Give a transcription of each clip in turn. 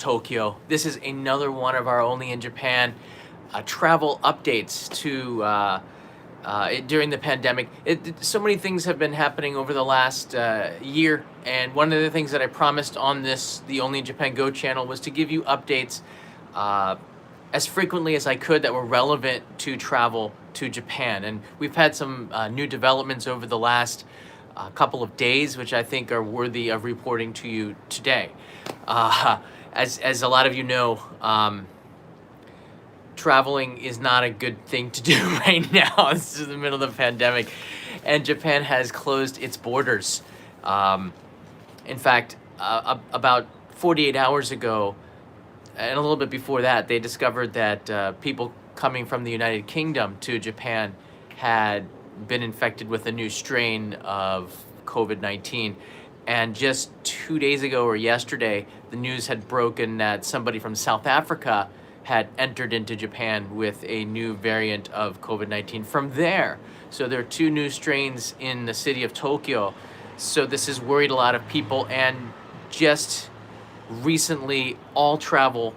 Tokyo. This is another one of our Only in Japan travel updates to during the pandemic. So many things have been happening over the last year, and one of the things that I promised on the Only in Japan Go channel was to give you updates as frequently as I could that were relevant to travel to Japan. And we've had some new developments over the last couple of days, which I think are worthy of reporting to you today. As a lot of you know, traveling is not a good thing to do right now. This is the middle of the pandemic, and Japan has closed its borders. In fact, about 48 hours ago, and a little bit before that, they discovered that people coming from the United Kingdom to Japan had been infected with a new strain of COVID-19. And just 2 days ago or yesterday, the news had broken that somebody from South Africa had entered into Japan with a new variant of COVID-19 from there. So there are two new strains in the city of Tokyo. So this has worried a lot of people, and just recently all travel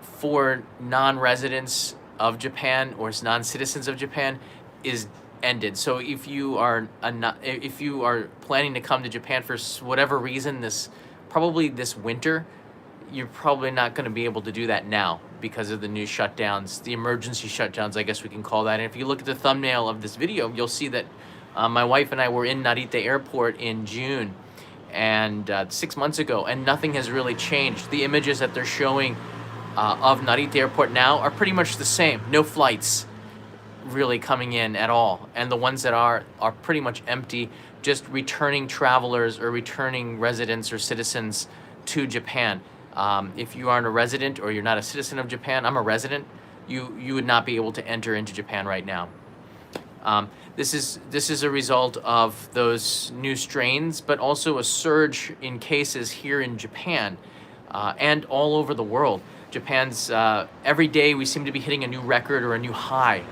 for non-residents of Japan or non-citizens of Japan is ended. So if you are planning to come to Japan for whatever reason, probably this winter, you're probably not going to be able to do that now because of the new shutdowns, the emergency shutdowns, I guess we can call that. And if you look at the thumbnail of this video, you'll see that my wife and I were in Narita Airport in June, and 6 months ago, and nothing has really changed. The images that they're showing of Narita Airport now are pretty much the same. No flights really coming in at all, and the ones that are pretty much empty, just returning travelers or returning residents or citizens to Japan. If you aren't a resident or you're not a citizen of Japan, I'm a resident, you would not be able to enter into Japan right now. This is a result of those new strains, but also a surge in cases here in Japan and all over the world. Japan's every day we seem to be hitting a new record or a new high,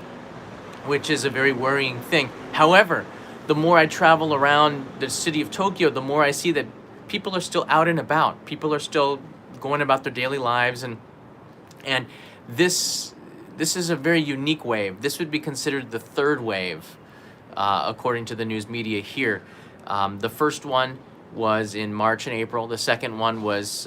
which is a very worrying thing. However, the more I travel around the city of Tokyo, the more I see that people are still out and about. People are still going about their daily lives, and this is a very unique wave. This would be considered the third wave, according to the news media here. The first one was in March and April. The second one was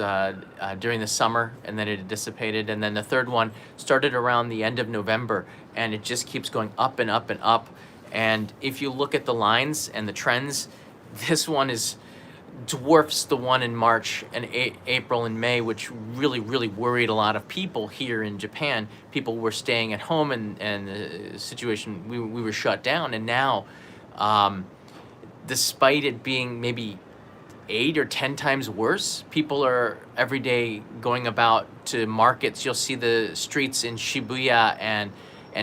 during the summer, and then it dissipated. And then the third one started around the end of November, and it just keeps going up and up and up. And if you look at the lines and the trends, this one dwarfs the one in March and April and May, which really, really worried a lot of people here in Japan. People were staying at home, and the situation, we were shut down. And now, despite it being maybe 8 or 10 times worse, people are every day going about to markets. You'll see the streets in Shibuya and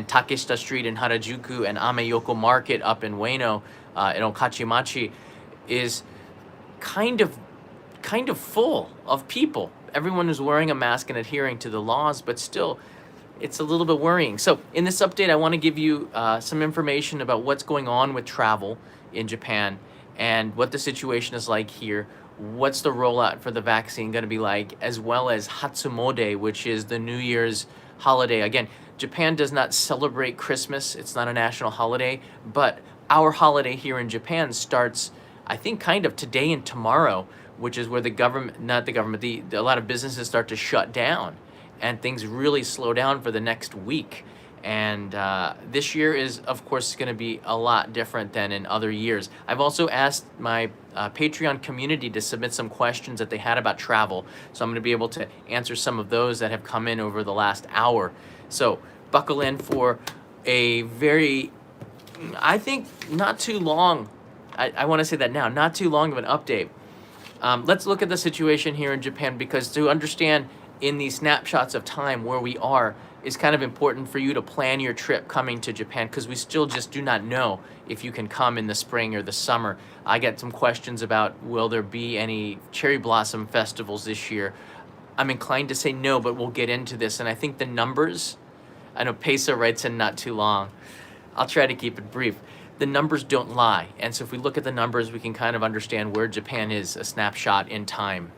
Takeshita Street in Harajuku and Ameyoko Market up in Ueno, in Okachimachi, is kind of full of people. Everyone is wearing a mask and adhering to the laws, but still, it's a little bit worrying. So in this update, I want to give you some information about what's going on with travel in Japan and what the situation is like here. What's the rollout for the vaccine going to be like, as well as Hatsumode, which is the New Year's holiday. Again, Japan does not celebrate Christmas. It's not a national holiday, but our holiday here in Japan starts, I think, kind of today and tomorrow, which is where a lot of businesses start to shut down and things really slow down for the next week. And this year is, of course, going to be a lot different than in other years. I've also asked my Patreon community to submit some questions that they had about travel, so I'm going to be able to answer some of those that have come in over the last hour. So buckle in for a very, I think, not too long, I want to say that now, not too long of an update. Let's look at the situation here in Japan, because to understand in these snapshots of time where we are is kind of important for you to plan your trip coming to Japan, because we still just do not know if you can come in the spring or the summer. I get some questions about, will there be any cherry blossom festivals this year? I'm inclined to say no, but we'll get into this. And I think the numbers, I know Pesa writes in not too long. I'll try to keep it brief. The numbers don't lie. And so if we look at the numbers, we can kind of understand where Japan is, a snapshot in time.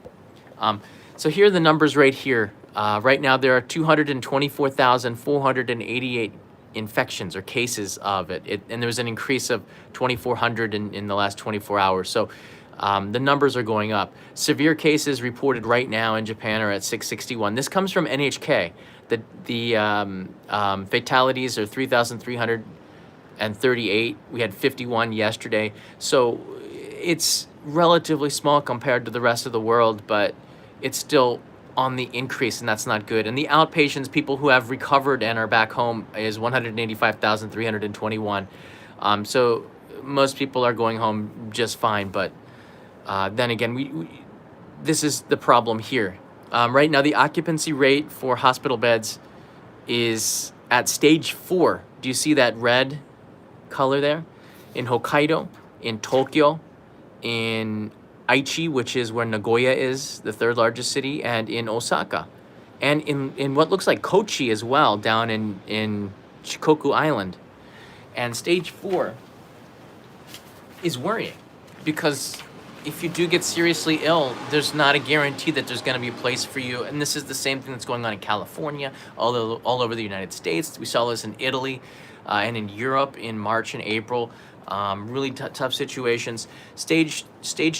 So here are the numbers right here. Right now, there are 224,488 infections or cases of it, and there was an increase of 2,400 in the last 24 hours. So the numbers are going up. Severe cases reported right now in Japan are at 661. This comes from NHK. The fatalities are 3,338. We had 51 yesterday. So it's relatively small compared to the rest of the world, but it's still on the increase, and that's not good. And the outpatients, people who have recovered and are back home, is 185,321. So most people are going home just fine, but then again, this is the problem here. Right now, the occupancy rate for hospital beds is at stage 4. Do you see that red color there? In Hokkaido, in Tokyo, in Aichi, which is where Nagoya is, the third largest city, and in Osaka, and in what looks like Kochi as well, down in Shikoku Island. And stage 4 is worrying, because if you do get seriously ill, there's not a guarantee that there's going to be a place for you. And this is the same thing that's going on in California, all over the United States. We saw this in Italy and in Europe in March and April. Really tough situations. Stage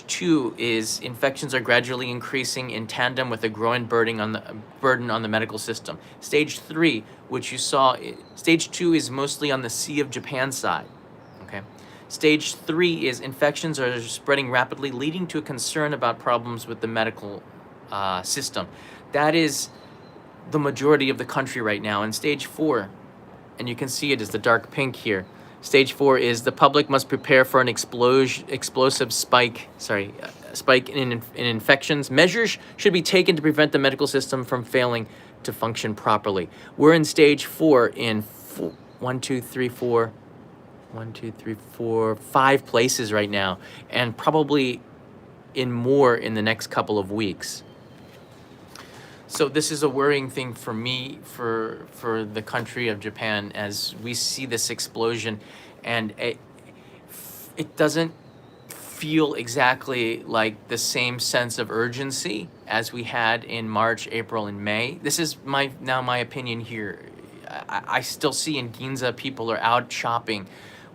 2 is infections are gradually increasing in tandem with a growing burden on the medical system. Stage 3, which you saw, stage 2 is mostly on the Sea of Japan side. Okay. Stage 3 is infections are spreading rapidly, leading to a concern about problems with the medical system. That is the majority of the country right now. And stage 4, and you can see it is the dark pink here. Stage 4 is the public must prepare for an explosive spike in infections. Measures should be taken to prevent the medical system from failing to function properly. We're in stage 4 in 5 places right now, and probably in more in the next couple of weeks. So this is a worrying thing for me, for the country of Japan, as we see this explosion, and it doesn't feel exactly like the same sense of urgency as we had in March, April, and May. This is my opinion here. I still see in Ginza people are out shopping.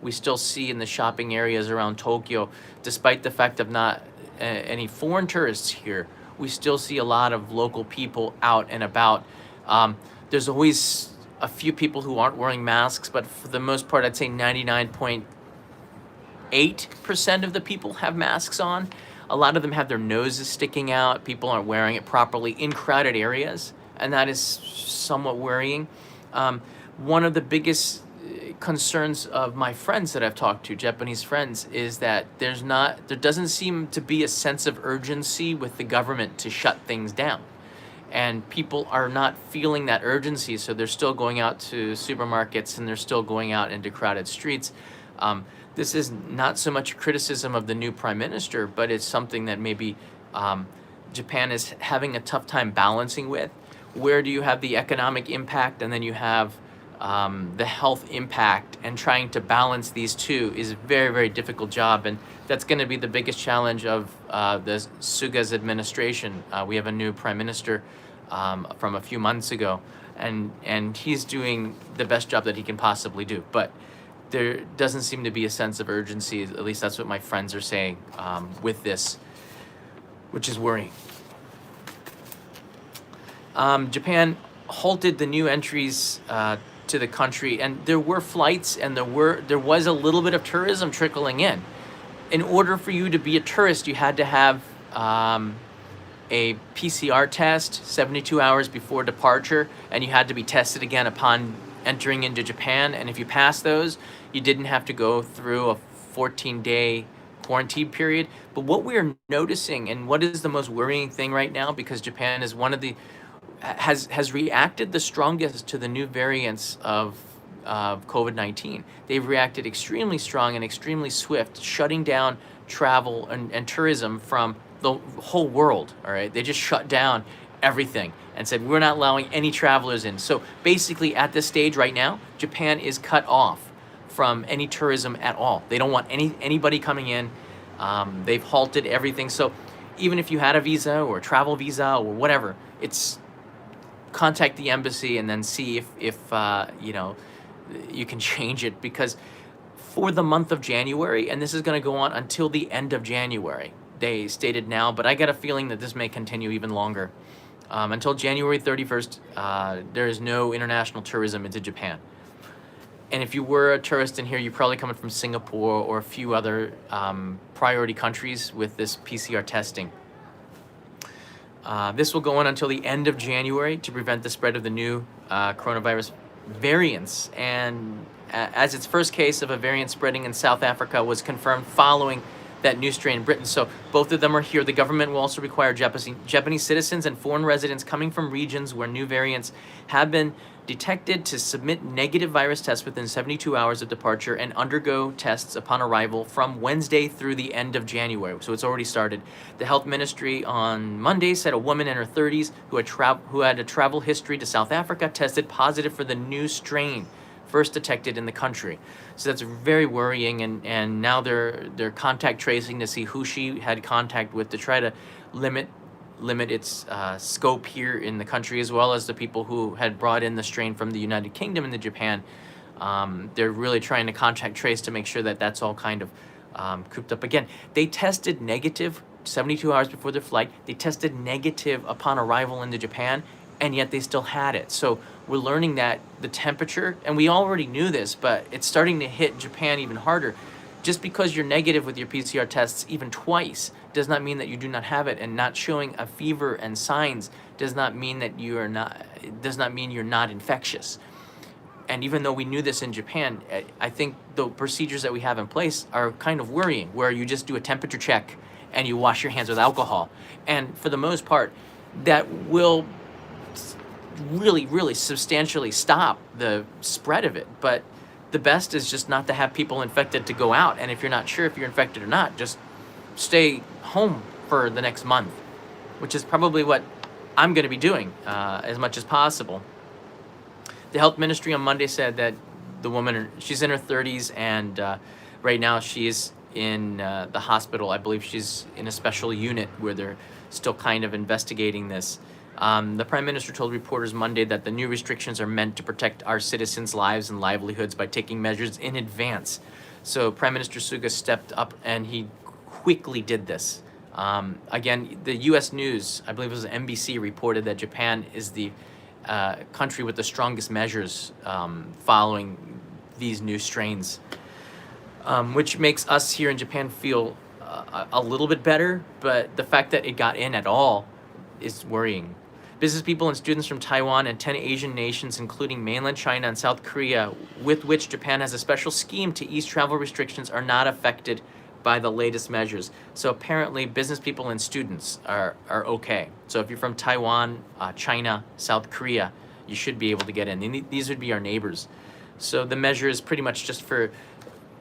We still see in the shopping areas around Tokyo, despite the fact of not any foreign tourists here, we still see a lot of local people out and about. There's always a few people who aren't wearing masks, but for the most part, I'd say 99.8% of the people have masks on. A lot of them have their noses sticking out. People aren't wearing it properly in crowded areas, and that is somewhat worrying. One of the biggest concerns of my friends that I've talked to, Japanese friends, is that there doesn't seem to be a sense of urgency with the government to shut things down. And people are not feeling that urgency, so they're still going out to supermarkets and they're still going out into crowded streets. This is not so much criticism of the new prime minister, but it's something that maybe Japan is having a tough time balancing with. Where do you have the economic impact, and then you have the health impact, and trying to balance these two is a very, very difficult job, and that's going to be the biggest challenge of the Suga's administration. We have a new prime minister from a few months ago, and he's doing the best job that he can possibly do, but there doesn't seem to be a sense of urgency, at least that's what my friends are saying, with this, which is worrying. Japan halted the new entries to the country, and there were flights, and there was a little bit of tourism trickling in. In order for you to be a tourist, you had to have a PCR test 72 hours before departure, and you had to be tested again upon entering into Japan. And if you passed those, you didn't have to go through a 14-day quarantine period. But what we are noticing, and what is the most worrying thing right now, because Japan is one of the has reacted the strongest to the new variants of COVID-19. They've reacted extremely strong and extremely swift, shutting down travel and tourism from the whole world. All right, they just shut down everything and said, we're not allowing any travelers in. So basically at this stage right now, Japan is cut off from any tourism at all. They don't want anybody coming in. They've halted everything. So even if you had a visa or a travel visa or whatever, it's contact the embassy and then see if you know, you can change it, because for the month of January, and this is going to go on until the end of January, they stated now, but I get a feeling that this may continue even longer. Until January 31st, there is no international tourism into Japan. And if you were a tourist in here, you're probably coming from Singapore or a few other priority countries with this PCR testing. This will go on until the end of January to prevent the spread of the new coronavirus variants. And as its first case of a variant spreading in South Africa was confirmed following that new strain in Britain. So both of them are here. The government will also require Japanese citizens and foreign residents coming from regions where new variants have been detected to submit negative virus tests within 72 hours of departure and undergo tests upon arrival from Wednesday through the end of January. So it's already started. The health ministry on Monday said a woman in her 30s who had a travel history to South Africa tested positive for the new strain first detected in the country. So that's very worrying, and now they're contact tracing to see who she had contact with to try to limit its scope here in the country, as well as the people who had brought in the strain from the United Kingdom into Japan. They're really trying to contact trace to make sure that that's all kind of cooped up. Again, they tested negative 72 hours before their flight. They tested negative upon arrival into Japan, and yet they still had it. So we're learning that the temperature, and we already knew this, but it's starting to hit Japan even harder. Just because you're negative with your PCR tests even twice does not mean that you do not have it, and not showing a fever and signs does not mean that you're not infectious. And even though we knew this in Japan, I think the procedures that we have in place are kind of worrying, where you just do a temperature check and you wash your hands with alcohol. And for the most part, that will really substantially stop the spread of it. But the best is just not to have people infected to go out. And if you're not sure if you're infected or not, just stay home for the next month, which is probably what I'm going to be doing as much as possible. The health ministry on Monday said that the woman, she's in her 30s, and right now she's in the hospital. I believe she's in a special unit where they're still kind of investigating this. The Prime Minister told reporters Monday that the new restrictions are meant to protect our citizens' lives and livelihoods by taking measures in advance. So Prime Minister Suga stepped up, and he quickly did this. Again, the U.S. News, I believe it was NBC, reported that Japan is the country with the strongest measures following these new strains, which makes us here in Japan feel a little bit better, but the fact that it got in at all is worrying. Business people and students from Taiwan and 10 Asian nations, including mainland China and South Korea, with which Japan has a special scheme to ease travel restrictions, are not affected by the latest measures. So apparently business people and students are okay. So if you're from Taiwan, China, South Korea, you should be able to get in. These would be our neighbors. So the measure is pretty much just for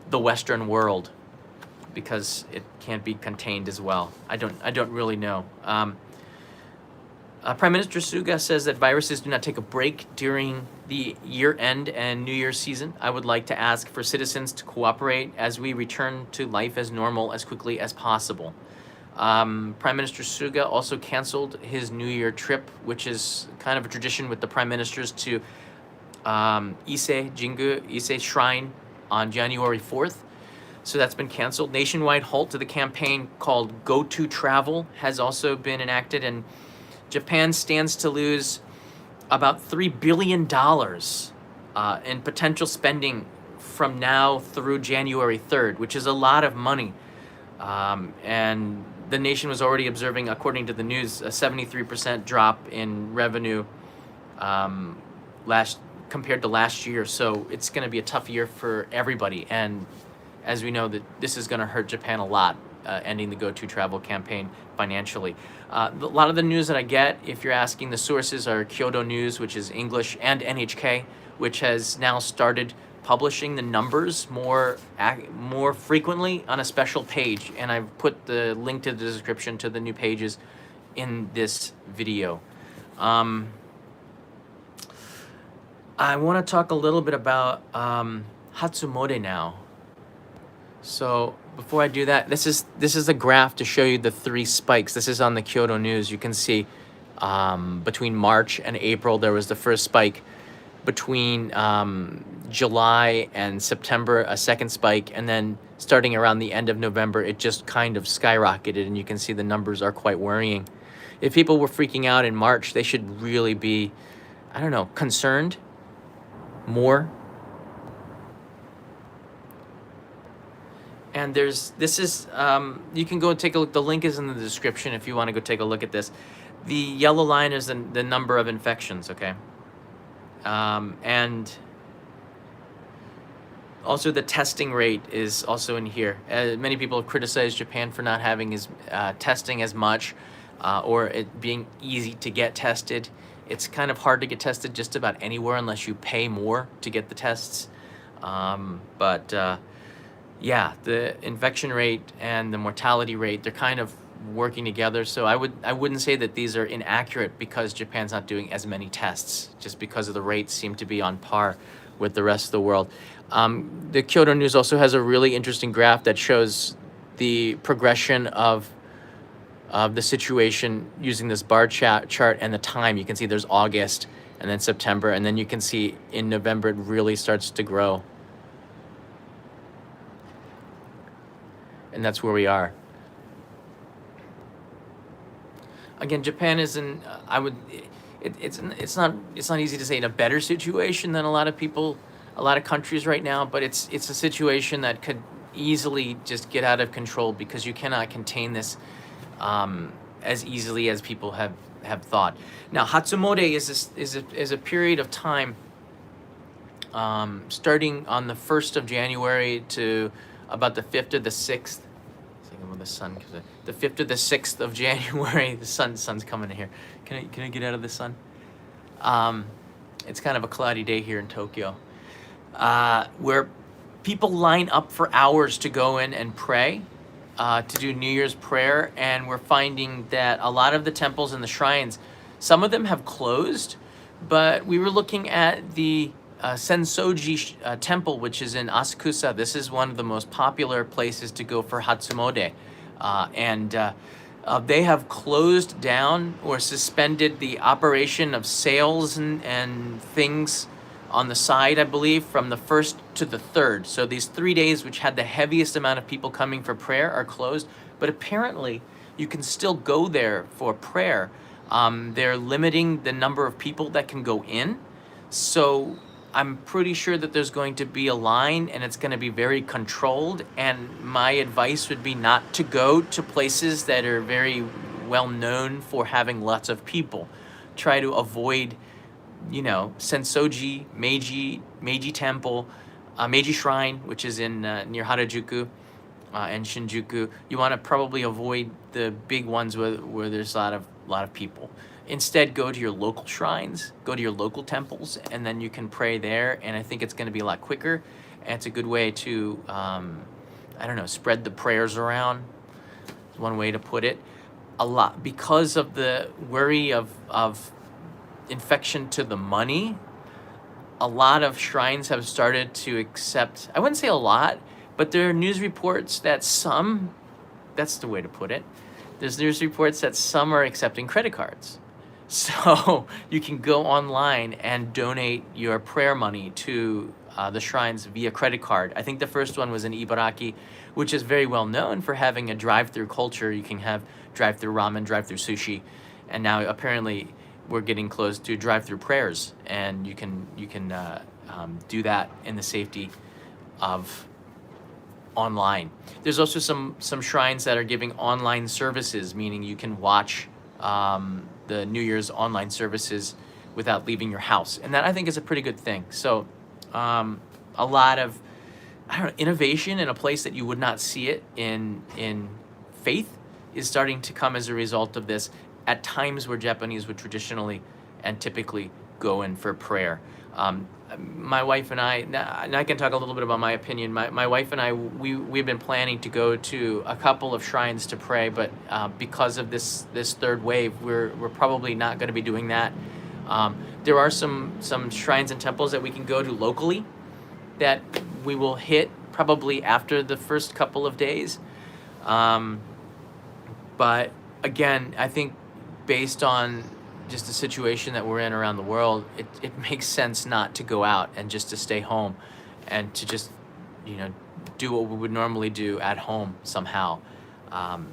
the Western world, because it can't be contained as well. I don't really know. Prime Minister Suga says that viruses do not take a break during the year-end and New Year's season. I would like to ask for citizens to cooperate as we return to life as normal as quickly as possible. Prime Minister Suga also canceled his New Year trip, which is kind of a tradition with the prime ministers, to Ise Shrine on January 4th. So that's been canceled. Nationwide halt to the campaign called Go To Travel has also been enacted, and Japan stands to lose about $3 billion in potential spending from now through January 3rd, which is a lot of money. And the nation was already observing, according to the news, a 73% drop in revenue compared to last year. So it's going to be a tough year for everybody. And as we know, that this is going to hurt Japan a lot, ending the Go To Travel campaign financially. A lot of the news that I get, if you're asking, the sources are Kyodo News, which is English, and NHK, which has now started publishing the numbers more frequently on a special page. And I've put the link to the description to the new pages in this video. I want to talk a little bit about Hatsumode now. So before I do that, this is a graph to show you the 3 spikes. This is on the Kyoto News. You can see between March and April there was the first spike. Between July and September, a second spike, and then starting around the end of November, it just kind of skyrocketed, and you can see the numbers are quite worrying. If people were freaking out in March, they should really be, I don't know, concerned more. And you can go and take a look. The link is in the description if you want to go take a look at this. The yellow line is the number of infections, okay? And also the testing rate is also in here. Many people have criticized Japan for not having testing as much, or it being easy to get tested. It's kind of hard to get tested just about anywhere unless you pay more to get the tests. Yeah, the infection rate and the mortality rate, they're kind of working together. So I wouldn't say that these are inaccurate because Japan's not doing as many tests, just because of the rates seem to be on par with the rest of the world. The Kyoto News also has a really interesting graph that shows the progression of the situation using this bar chart and the time. You can see there's August and then September, and then you can see in November it really starts to grow. And that's where we are. Again, Japan is in, it's not easy to say in a better situation than a lot of countries right now, but it's a situation that could easily just get out of control because you cannot contain this as easily as people have thought. Now, Hatsumode is a period of time starting on the 1st of January to about the 5th or the 6th. With the sun, the 5th or the 6th of January, the sun's coming in here. Can I get out of the sun? It's kind of a cloudy day here in Tokyo, where people line up for hours to go in and pray, to do New Year's prayer, and we're finding that a lot of the temples and the shrines, some of them have closed, but we were looking at the Sensoji temple, which is in Asakusa. This is one of the most popular places to go for Hatsumode. They have closed down or suspended the operation of sales and things on the side, I believe, from the 1st to the 3rd. So these 3 days, which had the heaviest amount of people coming for prayer, are closed. But apparently, you can still go there for prayer. They're limiting the number of people that can go in. So I'm pretty sure that there's going to be a line and it's going to be very controlled, and my advice would be not to go to places that are very well known for having lots of people. Try to avoid, Sensoji, Meiji Temple, Meiji Shrine, which is in near Harajuku and Shinjuku. You want to probably avoid the big ones where there's a lot of people. Instead, go to your local shrines, go to your local temples, and then you can pray there. And I think it's going to be a lot quicker. And it's a good way to, spread the prayers around. Is one way to put it. A lot, because of the worry of infection to the money, a lot of shrines have started to accept, I wouldn't say a lot, but there are news reports that that's the way to put it. There's news reports that some are accepting credit cards. So you can go online and donate your prayer money to the shrines via credit card. I think the first one was in Ibaraki, which is very well known for having a drive-through culture. You can have drive-through ramen, drive-through sushi, and now apparently we're getting close to drive-through prayers, and you can do that in the safety of online. There's also some shrines that are giving online services, meaning you can watch the New Year's online services without leaving your house, and that I think is a pretty good thing. So a lot of innovation in a place that you would not see it in faith is starting to come as a result of this at times where Japanese would traditionally and typically go in for prayer. My wife and I can talk a little bit about my opinion. My wife and I, we've been planning to go to a couple of shrines to pray, but because of this third wave, we're probably not going to be doing that. There are some shrines and temples that we can go to locally that we will hit probably after the first couple of days. Um, but again, I think based on just the situation that we're in around the world, it makes sense not to go out and just to stay home and to just, you know, do what we would normally do at home somehow.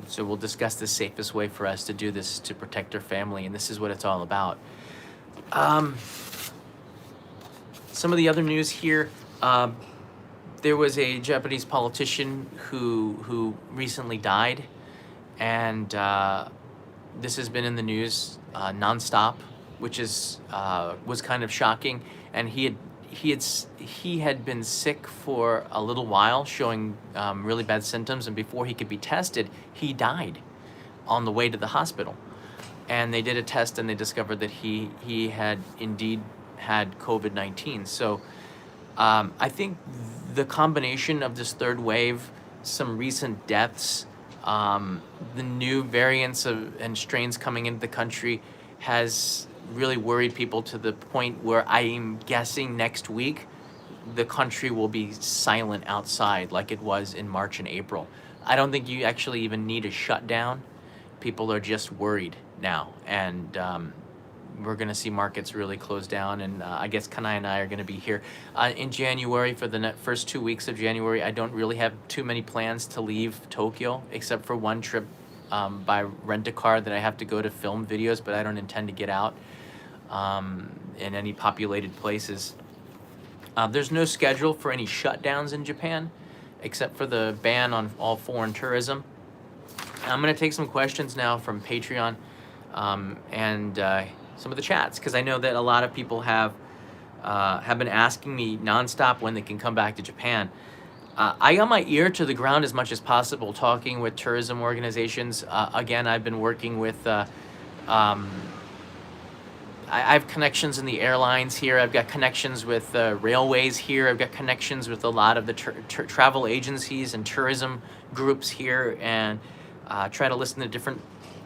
So we'll discuss the safest way for us to do this to protect our family, and this is what it's all about. Some of the other news here, there was a Japanese politician who recently died, and this has been in the news nonstop, which is was kind of shocking. And he had been sick for a little while, showing really bad symptoms, and before he could be tested, he died on the way to the hospital. And they did a test, and they discovered that he had indeed had COVID-19. So I think the combination of this third wave, some recent deaths, the new variants and strains coming into the country has really worried people to the point where I'm guessing next week the country will be silent outside like it was in March and April. I don't think you actually even need a shutdown. People are just worried now, and we're going to see markets really close down. And I guess Kanai and I are going to be here in January for the first 2 weeks of January. I don't really have too many plans to leave Tokyo, except for one trip by rent-a-car that I have to go to film videos, but I don't intend to get out in any populated places. There's no schedule for any shutdowns in Japan, except for the ban on all foreign tourism. I'm going to take some questions now from Patreon and some of the chats, because I know that a lot of people have been asking me nonstop when they can come back to Japan. I got my ear to the ground as much as possible, talking with tourism organizations. Again, I've been working with I have connections in the airlines here. I've got connections with railways here. I've got connections with a lot of the travel agencies and tourism groups here, and try to listen to different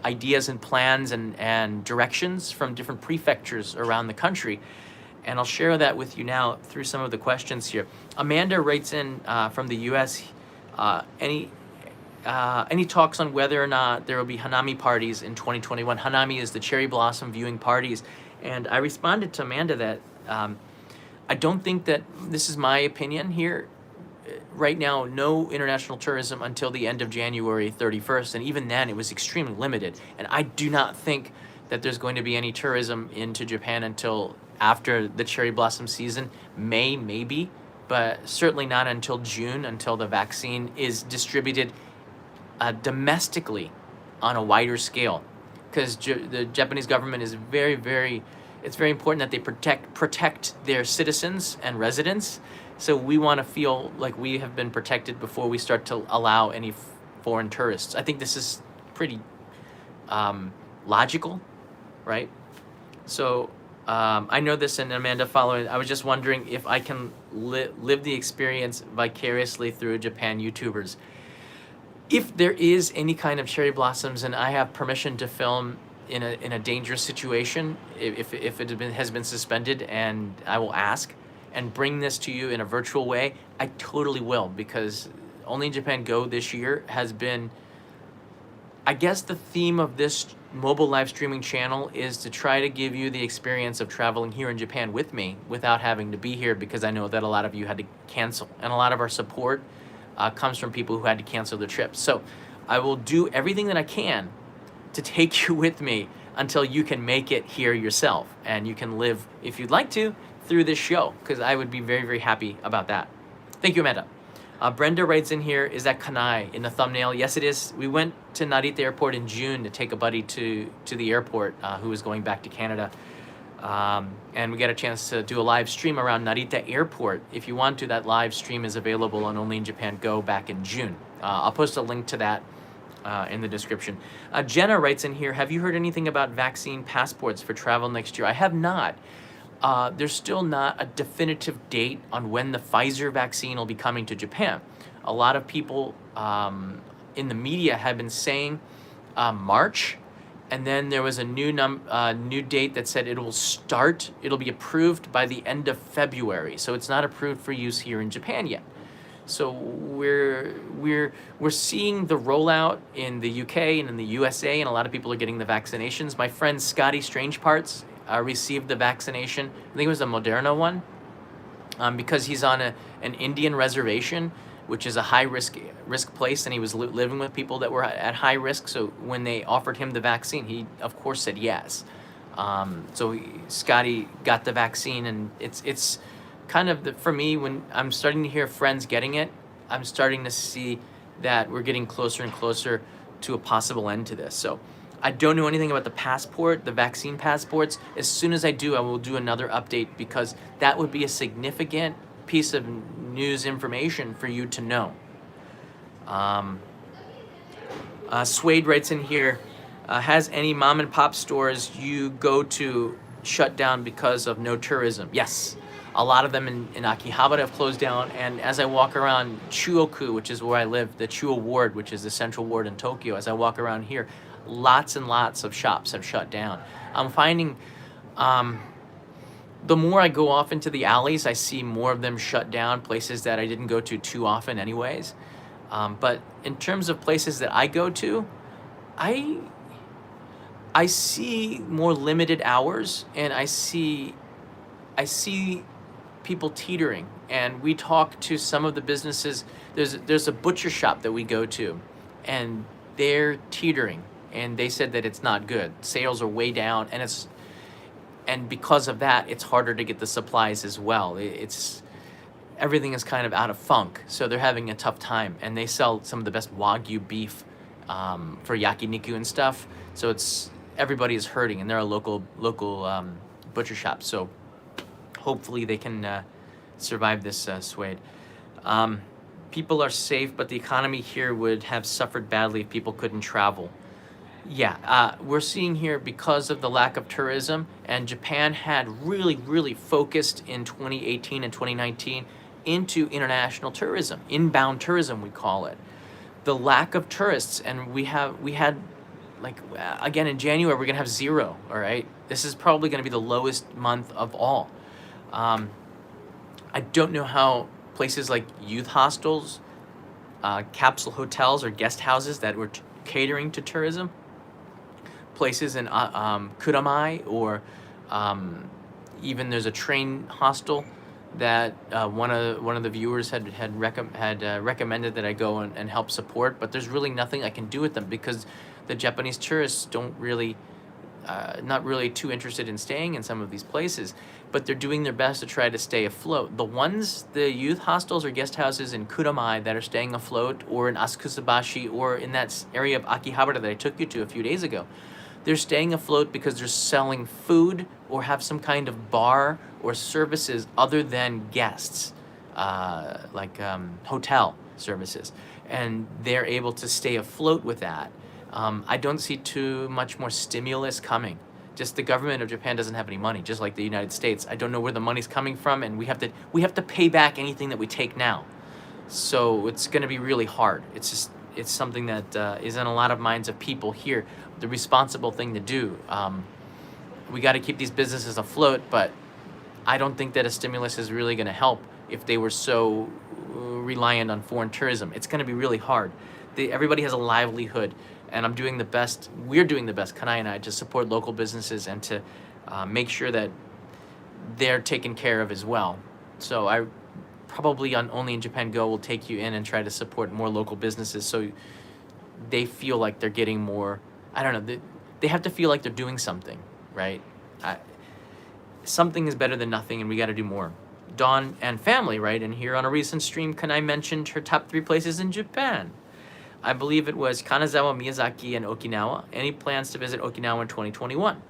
ideas and plans and directions from different prefectures around the country. And I'll share that with you now through some of the questions here. Amanda writes in from the U.S., any talks on whether or not there will be Hanami parties in 2021? Hanami is the cherry blossom viewing parties. And I responded to Amanda that I don't think that, this is my opinion here, right now, no international tourism until the end of January 31st. And even then, it was extremely limited. And I do not think that there's going to be any tourism into Japan until after the cherry blossom season. May, maybe, but certainly not until June, until the vaccine is distributed domestically on a wider scale. Because the Japanese government is it's very important that they protect their citizens and residents. So we want to feel like we have been protected before we start to allow any foreign tourists. I think this is pretty logical, right? So I know this, and Amanda following, I was just wondering if I can live the experience vicariously through Japan YouTubers. If there is any kind of cherry blossoms and I have permission to film in a dangerous situation, if it has been suspended, and I will ask and bring this to you in a virtual way, I totally will, because Only in Japan Go this year has been, I guess the theme of this mobile live streaming channel is to try to give you the experience of traveling here in Japan with me without having to be here, because I know that a lot of you had to cancel, and a lot of our support comes from people who had to cancel their trips. So I will do everything that I can to take you with me until you can make it here yourself, and you can live, if you'd like to, through this show, because I would be very, very happy about that. Thank you, Amanda. Brenda writes in here, is that Kanai in the thumbnail? Yes, it is. We went to Narita Airport in June to take a buddy to the airport who was going back to Canada. And we got a chance to do a live stream around Narita Airport. If you want to, that live stream is available on Only in Japan Go back in June. I'll post a link to that in the description. Jenna writes in here, have you heard anything about vaccine passports for travel next year? I have not. There's still not a definitive date on when the Pfizer vaccine will be coming to Japan. A lot of people in the media have been saying March, and then there was a new date that said it'll be approved by the end of February. So it's not approved for use here in Japan yet. So we're seeing the rollout in the UK and in the USA, and a lot of people are getting the vaccinations. My friend Scotty Strangeparts received the vaccination. I think it was a Moderna one, because he's on an Indian reservation, which is a high risk place, and he was living with people that were at high risk. So when they offered him the vaccine, he of course said yes. Scotty got the vaccine, and it's kind of for me, when I'm starting to hear friends getting it, I'm starting to see that we're getting closer and closer to a possible end to this. So I don't know anything about the vaccine passports. As soon as I do, I will do another update, because that would be a significant piece of news information for you to know. Suede writes in here, has any mom and pop stores you go to shut down because of no tourism? Yes. A lot of them in Akihabara have closed down, and as I walk around Chuoku, which is where I live, the Chuo ward, which is the central ward in Tokyo, as I walk around here, lots and lots of shops have shut down. I'm finding the more I go off into the alleys, I see more of them shut down, places that I didn't go to too often anyways. But in terms of places that I go to, I see more limited hours, and I see people teetering. And we talk to some of the businesses. There's a butcher shop that we go to, and they're teetering, and they said that it's not good. Sales are way down, and because of that, it's harder to get the supplies as well. Everything is kind of out of funk, so they're having a tough time. And they sell some of the best Wagyu beef for yakiniku and stuff. So everybody is hurting, and they're a local butcher shop. So hopefully they can survive this, Suede. People are safe, but the economy here would have suffered badly if people couldn't travel. Yeah, we're seeing here, because of the lack of tourism, and Japan had really focused in 2018 and 2019 into international tourism, inbound tourism we call it. The lack of tourists, and we had like, again in January we're gonna have 0. All right, this is probably gonna be the lowest month of all. I don't know how places like youth hostels, capsule hotels, or guest houses that were catering to tourism, places in Kuramai, or even there's a train hostel that one of the viewers had recommended that I go and help support, but there's really nothing I can do with them, because the Japanese tourists don't really not really too interested in staying in some of these places, but they're doing their best to try to stay afloat. The youth hostels or guest houses in Kuramai that are staying afloat, or in Asukusabashi, or in that area of Akihabara that I took you to a few days ago, they're staying afloat because they're selling food or have some kind of bar or services other than guests, like hotel services, and they're able to stay afloat with that. I don't see too much more stimulus coming. Just the government of Japan doesn't have any money, just like the United States. I don't know where the money's coming from, and we have to pay back anything that we take now. So it's going to be really hard. It's something that is in a lot of minds of people here. The responsible thing to do. We got to keep these businesses afloat, but I don't think that a stimulus is really going to help if they were so reliant on foreign tourism. It's going to be really hard. Everybody has a livelihood, and we're doing the best, Kanai and I, to support local businesses and to make sure that they're taken care of as well. So I probably on Only in Japan Go will take you in and try to support more local businesses, so they feel like they're getting more, I don't know, they have to feel like they're doing something, right? Something is better than nothing, and we got to do more. Dawn and family, right? And here on a recent stream, Kanai mentioned her top 3 places in Japan. I believe it was Kanazawa, Miyazaki, and Okinawa. Any plans to visit Okinawa in 2021?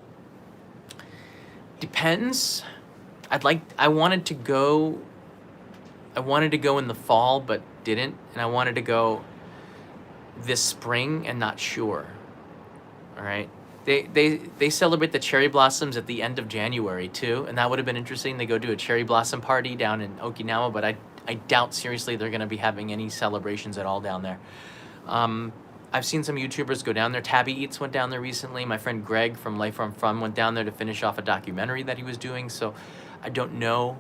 Depends. I wanted to go in the fall, but didn't. And I wanted to go this spring and not sure. All right. They celebrate the cherry blossoms at the end of January too, and that would have been interesting. They go do a cherry blossom party down in Okinawa, but I doubt seriously they're going to be having any celebrations at all down there. I've seen some YouTubers go down there. Tabby Eats went down there recently. My friend Greg from Life from Fun went down there to finish off a documentary that he was doing. So I don't know,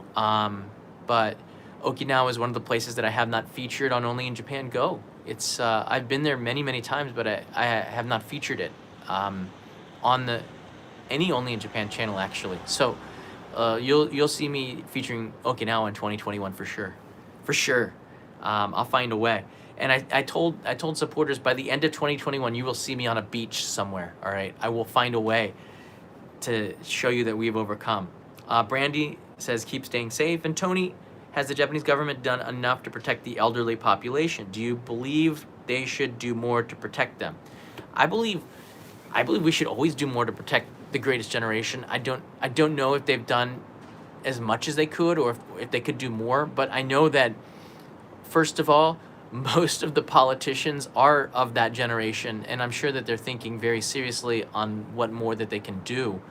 but Okinawa is one of the places that I have not featured on Only in Japan Go. It's I've been there many, many times, but I have not featured it on the any Only in Japan channel, actually. So you'll see me featuring Okinawa in 2021 for sure, for sure. I'll find a way. And I told supporters, by the end of 2021, you will see me on a beach somewhere. All right, I will find a way to show you that we've overcome. Brandy says keep staying safe. And Tony, has the Japanese government done enough to protect the elderly population? Do you believe they should do more to protect them? I believe we should always do more to protect the greatest generation. I don't know if they've done as much as they could, or if they could do more, but I know that, first of all, most of the politicians are of that generation, and I'm sure that they're thinking very seriously on what more that they can do.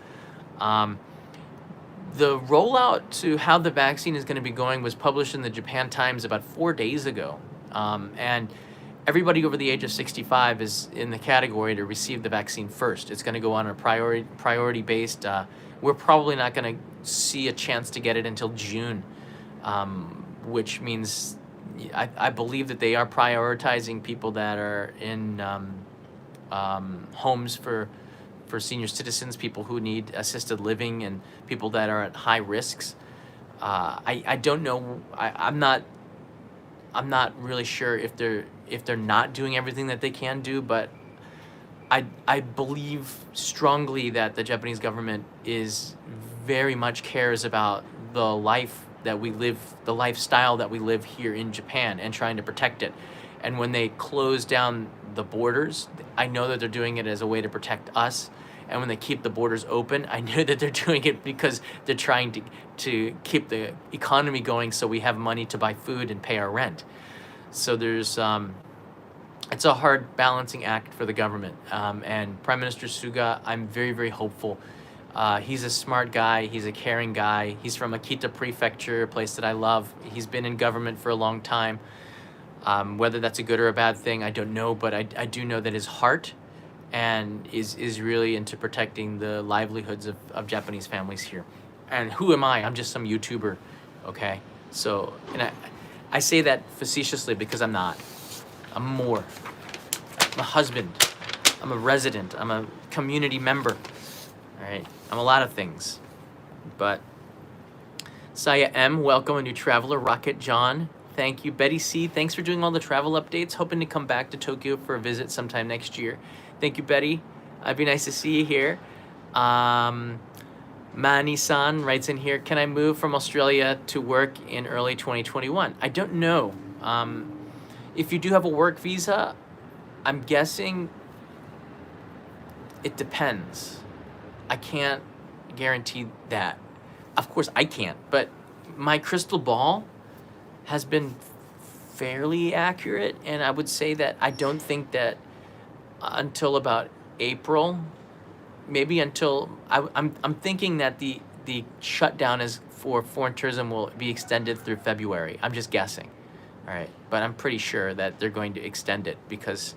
The rollout to how the vaccine is going to be going was published in the Japan Times about 4 days ago, and everybody over the age of 65 is in the category to receive the vaccine first. It's going to go on a priority based. We're probably not going to see a chance to get it until June, which means I believe that they are prioritizing people that are in homes for senior citizens, people who need assisted living, and people that are at high risks. I don't know. I'm not really sure if they're not doing everything that they can do, but I believe strongly that the Japanese government is very much cares about the life that we live, the lifestyle that we live here in Japan, and trying to protect it. And when they close down the borders, I know that they're doing it as a way to protect us. And when they keep the borders open, I know that they're doing it because they're trying to keep the economy going, so we have money to buy food and pay our rent. So there's it's a hard balancing act for the government. And Prime Minister Suga, I'm very, very hopeful. He's a smart guy. He's a caring guy. He's from Akita Prefecture, a place that I love. He's been in government for a long time. Whether that's a good or a bad thing, I don't know, but I do know that his heart and is really into protecting the livelihoods of Japanese families here. And who am I? I'm just some YouTuber, okay? So, and I say that facetiously because I'm not. I'm more. I'm a husband. I'm a resident. I'm a community member. All right? I'm a lot of things. But Saya M, welcome, a new traveler. Rocket John, thank you. Betty C, thanks for doing all the travel updates. Hoping to come back to Tokyo for a visit sometime next year. Thank you, Betty. It'd be nice to see you here. Mani-san writes in here, can I move from Australia to work in early 2021? I don't know. If you do have a work visa, I'm guessing it depends. I can't guarantee that. Of course, I can't, but my crystal ball has been fairly accurate, and I would say that I don't think that until about April, maybe until I'm thinking that the shutdown is for foreign tourism will be extended through February. I'm just guessing, all right, but I'm pretty sure that they're going to extend it because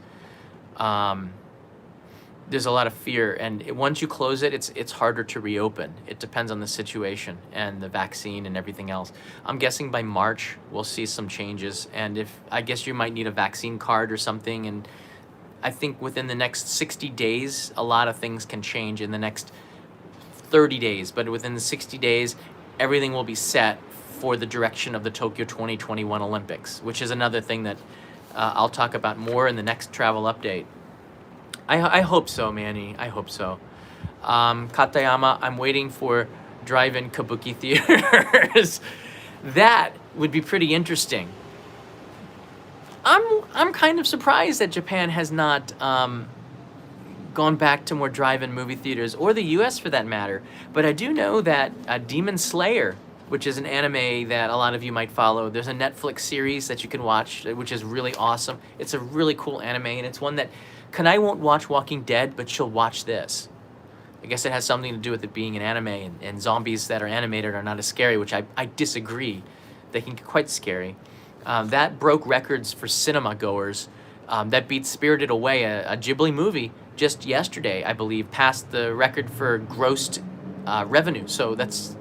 there's a lot of fear, and once you close it, it's harder to reopen. It depends on the situation and the vaccine and everything else. I'm guessing by March we'll see some changes, and I guess you might need a vaccine card or something, and I think within the next 60 days, a lot of things can change in the next 30 days, but within the 60 days, everything will be set for the direction of the Tokyo 2021 Olympics, which is another thing that I'll talk about more in the next travel update. I hope so, Manny. I hope so. Katayama, I'm waiting for drive-in kabuki theaters. That would be pretty interesting. I'm kind of surprised that Japan has not gone back to more drive-in movie theaters, or the U.S. for that matter. But I do know that Demon Slayer, which is an anime that a lot of you might follow, there's a Netflix series that you can watch, which is really awesome. It's a really cool anime, and it's one that Kanai won't watch Walking Dead, but she'll watch this. I guess it has something to do with it being an anime, and zombies that are animated are not as scary, which I disagree. They can get quite scary. That broke records for cinema goers. That beat Spirited Away, a Ghibli movie, just yesterday, I believe, passed the record for grossed revenue. So that's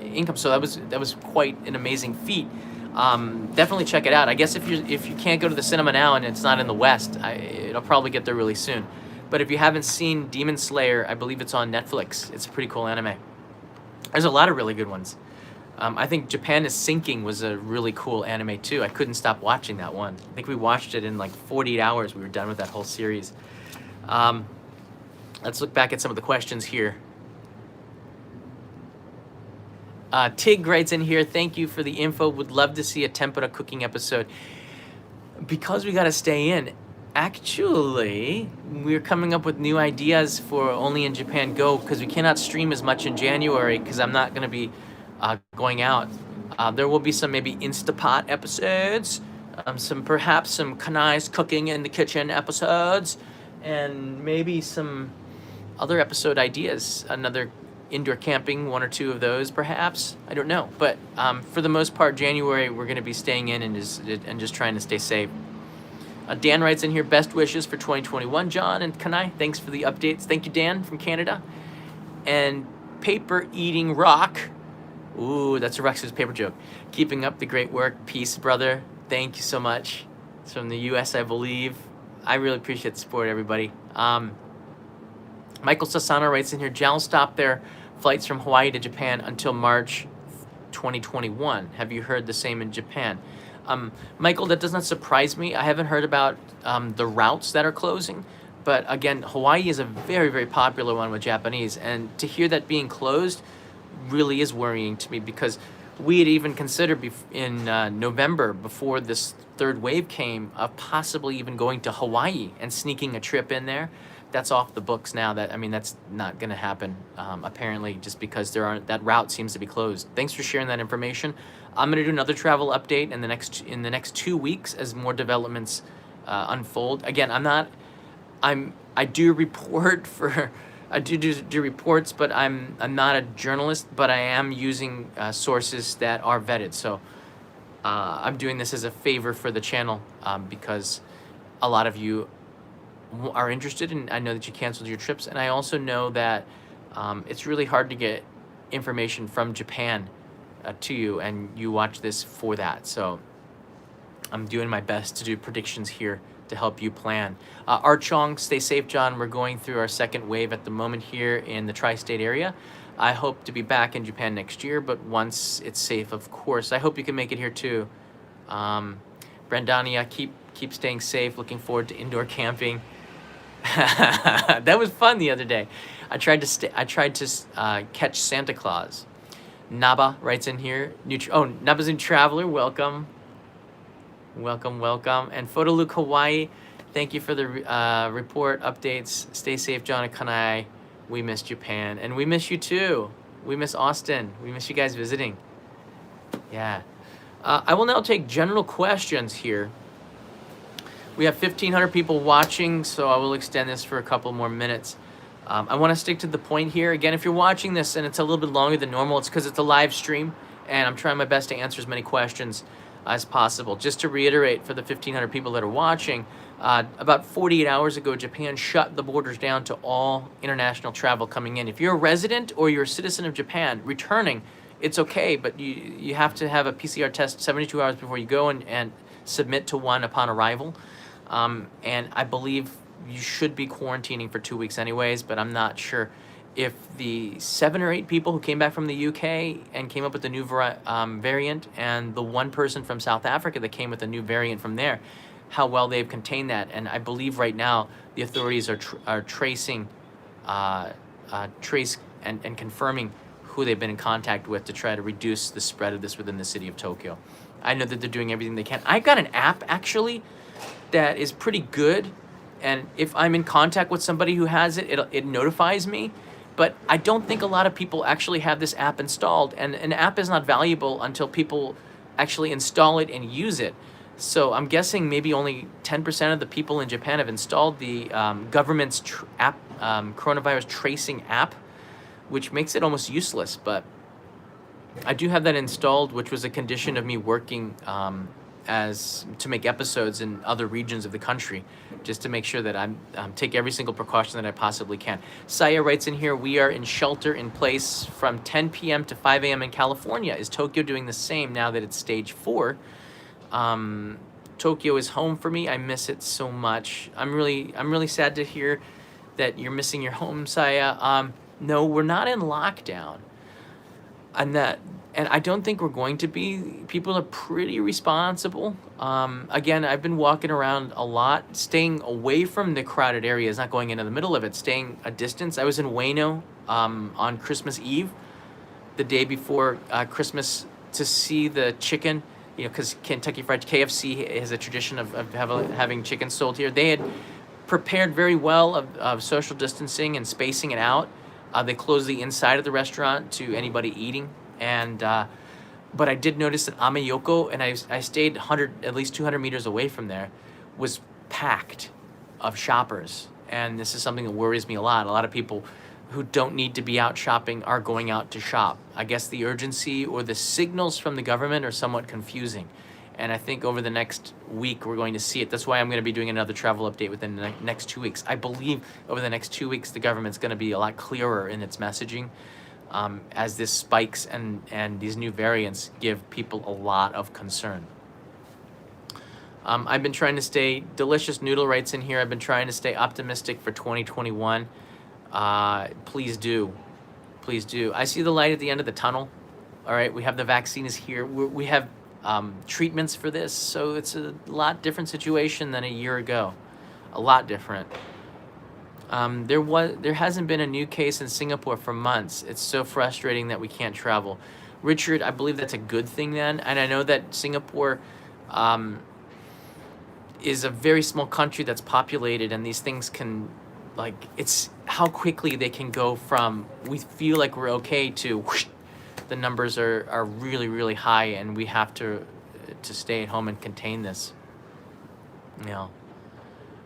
income. So that was quite an amazing feat. Definitely check it out. I guess if you can't go to the cinema now and it's not in the West, it'll probably get there really soon. But if you haven't seen Demon Slayer, I believe it's on Netflix. It's a pretty cool anime. There's a lot of really good ones. I think Japan is Sinking was a really cool anime too. I couldn't stop watching that one. I think we watched it in like 48 hours. We were done with that whole series. Let's look back at some of the questions here. Tig writes in here, thank you for the info. Would love to see a tempura cooking episode. Because we got to stay in, actually, we're coming up with new ideas for Only in Japan Go, because we cannot stream as much in January because I'm not going to be going out. There will be some maybe Instapot episodes, perhaps some Kanai's cooking in the kitchen episodes, and maybe some other episode ideas. Another indoor camping, one or two of those perhaps. I don't know. But for the most part, January, we're going to be staying in and just trying to stay safe. Dan writes in here, best wishes for 2021, John and Kanai. Thanks for the updates. Thank you, Dan, from Canada. And Paper Eating Rock. Ooh, that's a Rex's paper joke. Keeping up the great work. Peace, brother. Thank you so much. It's from the U.S., I believe. I really appreciate the support, everybody. Michael Sassano writes in here, JAL stopped their flights from Hawaii to Japan until March 2021. Have you heard the same in Japan? Michael, that does not surprise me. I haven't heard about the routes that are closing. But again, Hawaii is a very, very popular one with Japanese. And to hear that being closed really is worrying to me, because we had even considered in November, before this third wave came, of possibly even going to Hawaii and sneaking a trip in there. That's off the books now. That's not going to happen, apparently, just because that route seems to be closed. Thanks for sharing that information. I'm going to do another travel update in the next 2 weeks as more developments unfold. Again, I do report for. I do reports, but I'm not a journalist, but I am using sources that are vetted. So I'm doing this as a favor for the channel, because a lot of you are interested, and I know that you canceled your trips, and I also know that it's really hard to get information from Japan to you, and you watch this for that. So I'm doing my best to do predictions here to help you plan. Art Chong, stay safe, John. We're going through our second wave at the moment here in the tri-state area. I hope to be back in Japan next year, but once it's safe, of course. I hope you can make it here too. Brandania, keep staying safe. Looking forward to indoor camping. That was fun the other day. I tried to catch Santa Claus. Naba writes in here. Naba's a traveler. Welcome. And Photoluke Hawaii, thank you for the report updates. Stay safe, John and Kanai. We miss Japan, and we miss you too. We miss Austin. We miss you guys visiting. Yeah. I will now take general questions here. We have 1,500 people watching, so I will extend this for a couple more minutes. I want to stick to the point here. Again, if you're watching this and it's a little bit longer than normal, it's because it's a live stream, and I'm trying my best to answer as many questions as possible. Just to reiterate for the 1,500 people that are watching, about 48 hours ago, Japan shut the borders down to all international travel coming in. If you're a resident or you're a citizen of Japan returning, it's okay, but you have to have a PCR test 72 hours before you go and submit to one upon arrival. And I believe you should be quarantining for 2 weeks anyways, but I'm not sure if the 7 or 8 people who came back from the UK and came up with the new variant, and the one person from South Africa that came with a new variant from there, how well they've contained that. And I believe right now the authorities are tracing, and confirming who they've been in contact with to try to reduce the spread of this within the city of Tokyo. I know that they're doing everything they can. I've got an app actually that is pretty good, and if I'm in contact with somebody who has it, it notifies me. But I don't think a lot of people actually have this app installed, and an app is not valuable until people actually install it and use it. So I'm guessing maybe only 10% of the people in Japan have installed the government's coronavirus tracing app, which makes it almost useless. But I do have that installed, which was a condition of me working as to make episodes in other regions of the country, just to make sure that I'm take every single precaution that I possibly can. Saya writes in here, we are in shelter in place from 10 p.m. to 5 a.m. in California. Is Tokyo doing the same now that it's stage 4? Tokyo is home for me. I miss it so much. I'm really sad to hear that you're missing your home, Saya. No, we're not in lockdown. And I don't think we're going to be. People are pretty responsible. Again, I've been walking around a lot, staying away from the crowded areas, not going into the middle of it, staying a distance. I was in Ueno on Christmas Eve, the day before Christmas, to see the chicken, because Kentucky Fried KFC has a tradition of having chicken sold here. They had prepared very well of social distancing and spacing it out. They closed the inside of the restaurant to anybody eating. And but I did notice that Amayoko, and I stayed at least 200 meters away from there, was packed of shoppers. And this is something that worries me a lot. A lot of people who don't need to be out shopping are going out to shop. I guess the urgency or the signals from the government are somewhat confusing. And I think over the next week, we're going to see it. That's why I'm going to be doing another travel update within the next 2 weeks. I believe over the next 2 weeks, the government's going to be a lot clearer in its messaging. As this spikes and these new variants give people a lot of concern. I've been trying to stay, Delicious Noodle writes in here, I've been trying to stay optimistic for 2021. Please do. Please do. I see the light at the end of the tunnel. All right, we have the vaccine is here. We have treatments for this, so it's a lot different situation than a year ago. A lot different. There hasn't been a new case in Singapore for months. It's so frustrating that we can't travel. Richard, I believe that's a good thing then. And I know that Singapore is a very small country that's populated, and these things can, it's how quickly they can go from we feel like we're okay to whoosh, the numbers are really, really high, and we have to stay at home and contain this.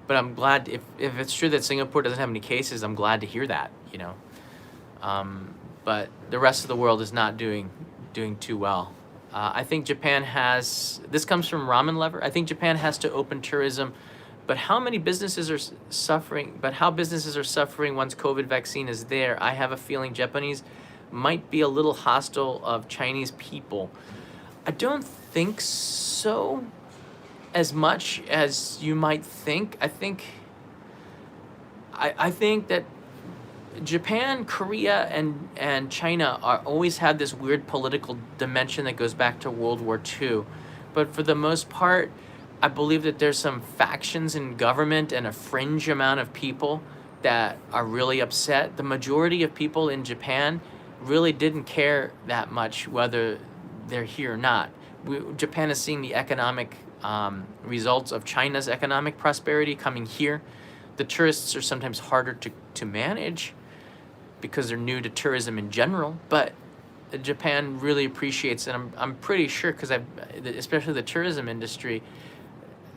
But I'm glad, if it's true that Singapore doesn't have any cases, I'm glad to hear that, But the rest of the world is not doing too well. I think Japan has, this comes from Ramen Lover, I think Japan has to open tourism, but how businesses are suffering once COVID vaccine is there? I have a feeling Japanese might be a little hostile of Chinese people. I don't think so. As much as you might think. I think that Japan, Korea, and China always had this weird political dimension that goes back to World War II. But for the most part, I believe that there's some factions in government and a fringe amount of people that are really upset. The majority of people in Japan really didn't care that much whether they're here or not. Japan is seeing the economic results of China's economic prosperity coming here. The tourists are sometimes harder to manage because they're new to tourism in general, but Japan really appreciates, and I'm pretty sure, because especially the tourism industry,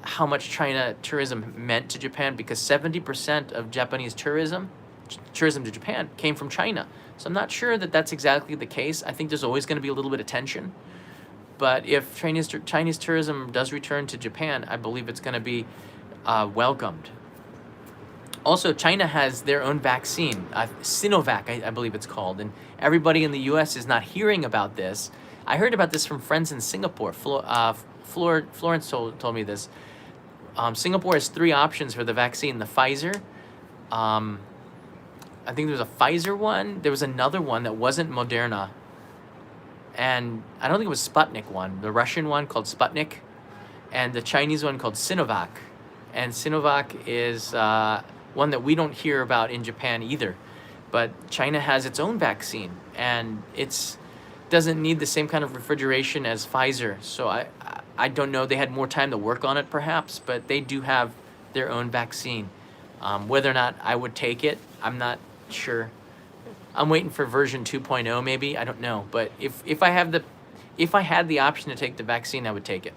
how much China tourism meant to Japan, because 70% of Japanese tourism to Japan came from China. So I'm not sure that that's exactly the case. I think there's always going to be a little bit of tension. But if Chinese tourism does return to Japan, I believe it's going to be welcomed. Also, China has their own vaccine, Sinovac, I believe it's called, and everybody in the U.S. is not hearing about this. I heard about this from friends in Singapore. Florence told me this. Singapore has 3 options for the vaccine. The Pfizer, I think there was a Pfizer one. There was another one that wasn't Moderna. And I don't think it was Sputnik one. The Russian one called Sputnik, and the Chinese one called Sinovac. And Sinovac is one that we don't hear about in Japan either. But China has its own vaccine, and it doesn't need the same kind of refrigeration as Pfizer. So I don't know. They had more time to work on it perhaps, but they do have their own vaccine. Whether or not I would take it, I'm not sure. I'm waiting for version 2.0 maybe. I don't know. But if I had the option to take the vaccine, I would take it.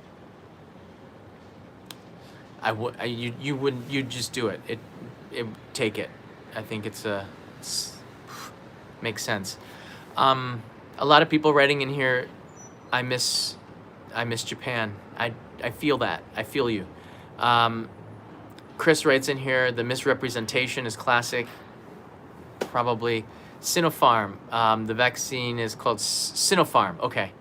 You'd just do it. Take it. I think it's makes sense. A lot of people writing in here, I miss Japan. I I feel that. I feel you. Um, Chris writes in here, the misrepresentation is classic. Probably Sinopharm. The vaccine is called Sinopharm. Okay.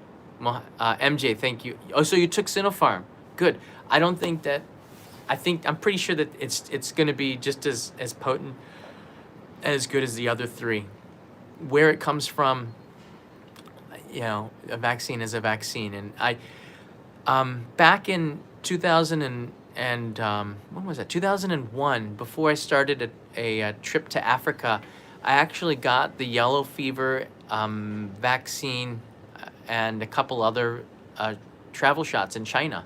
MJ, thank you. Oh, so you took Sinopharm. Good. I don't think that. I'm pretty sure that it's going to be just as potent and as good as the other three. Where it comes from, a vaccine is a vaccine, and back in 2000 and when was that? 2001. Before I started a trip to Africa, I actually got the yellow fever vaccine and a couple other travel shots in China,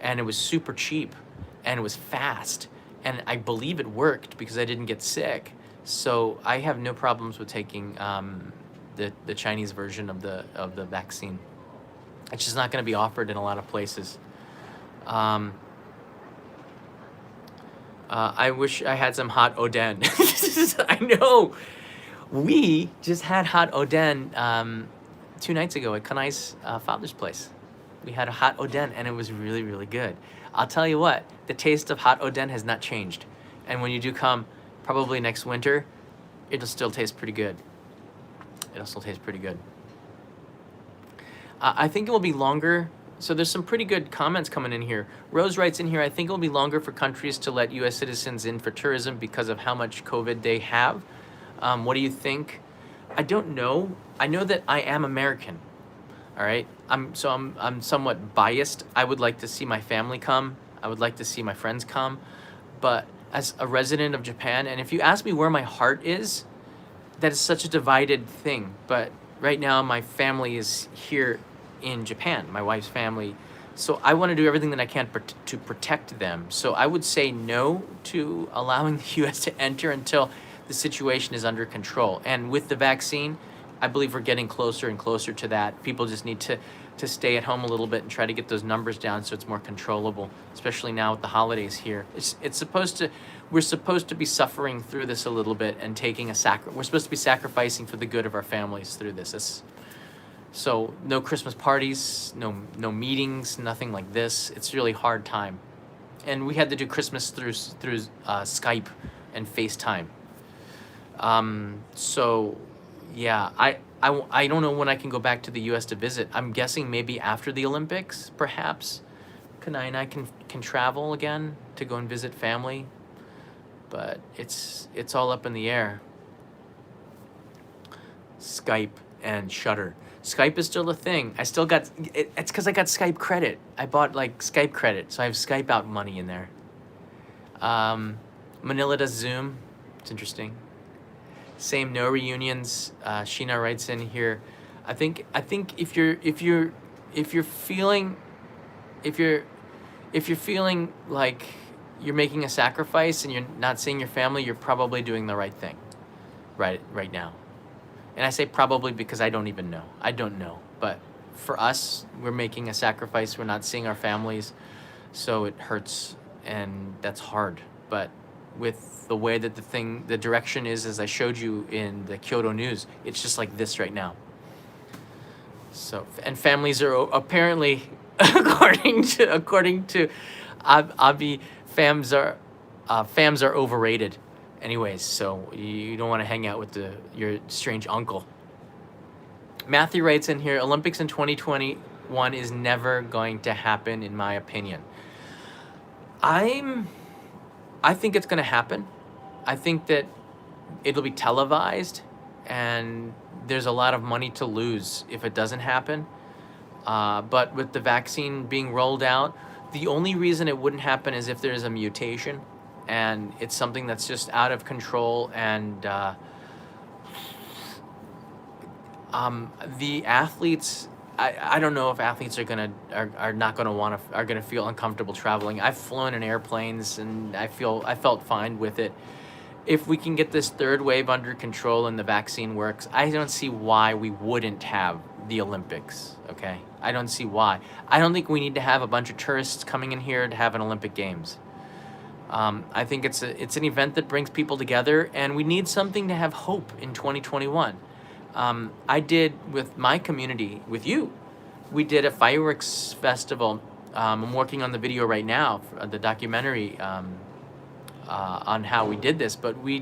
and it was super cheap, and it was fast, and I believe it worked because I didn't get sick. So I have no problems with taking the Chinese version of the vaccine. It's just not going to be offered in a lot of places. I wish I had some hot Oden. I know. We just had hot Oden 2 nights ago at Kanai's father's place. We had a hot Oden, and it was really, really good. I'll tell you what, the taste of hot Oden has not changed. And when you do come, probably next winter, it'll still taste pretty good. I think it will be longer. So there's some pretty good comments coming in here. Rose writes in here, I think it will be longer for countries to let U.S. citizens in for tourism because of how much COVID they have. What do you think? I don't know. I know that I am American. All right. I'm somewhat biased. I would like to see my family come. I would like to see my friends come. But as a resident of Japan, and if you ask me where my heart is, that is such a divided thing. But right now, my family is here in Japan, my wife's family. So I want to do everything that I can to protect them. So I would say no to allowing the U.S. to enter until the situation is under control. And with the vaccine, I believe we're getting closer and closer to that. People just need to stay at home a little bit and try to get those numbers down so it's more controllable, especially now with the holidays here. We're supposed to be suffering through this a little bit and taking we're supposed to be sacrificing for the good of our families through this. So no Christmas parties, no meetings, nothing like this. It's a really hard time. And we had to do Christmas through Skype and FaceTime. So yeah, I don't know when I can go back to the U.S. to visit. I'm guessing maybe after the Olympics, perhaps. Kanai and I can travel again to go and visit family. But it's all up in the air. Skype and Shutter. Skype is still a thing. I still got it's because I got Skype credit. I bought Skype credit, so I have Skype out money in there. Manila does Zoom. It's interesting. Same, no reunions. Sheena writes in here. I think if you're feeling like you're making a sacrifice and you're not seeing your family, you're probably doing the right thing right now. And I say probably because I don't even know. I don't know. But for us, we're making a sacrifice. We're not seeing our families, so it hurts, and that's hard. But with the way that the direction is, as I showed you in the Kyoto News, it's just like this right now. So, and families are apparently, according to Abi, fams are overrated. Anyways, so you don't want to hang out with your strange uncle. Matthew writes in here, Olympics in 2021 is never going to happen, in my opinion. I think it's going to happen. I think that it'll be televised, and there's a lot of money to lose if it doesn't happen. But with the vaccine being rolled out, the only reason it wouldn't happen is if there's a mutation, and it's something that's just out of control, and the athletes, I don't know if athletes are not gonna feel uncomfortable traveling. I've flown in airplanes and I felt fine with it. If we can get this third wave under control and the vaccine works, I don't see why we wouldn't have the Olympics. Okay, I don't see why. I don't think we need to have a bunch of tourists coming in here to have an Olympic Games. I think it's an event that brings people together, and we need something to have hope in 2021. I did with my community, with you, we did a fireworks festival I'm working on the video right now, the documentary on how we did this. But we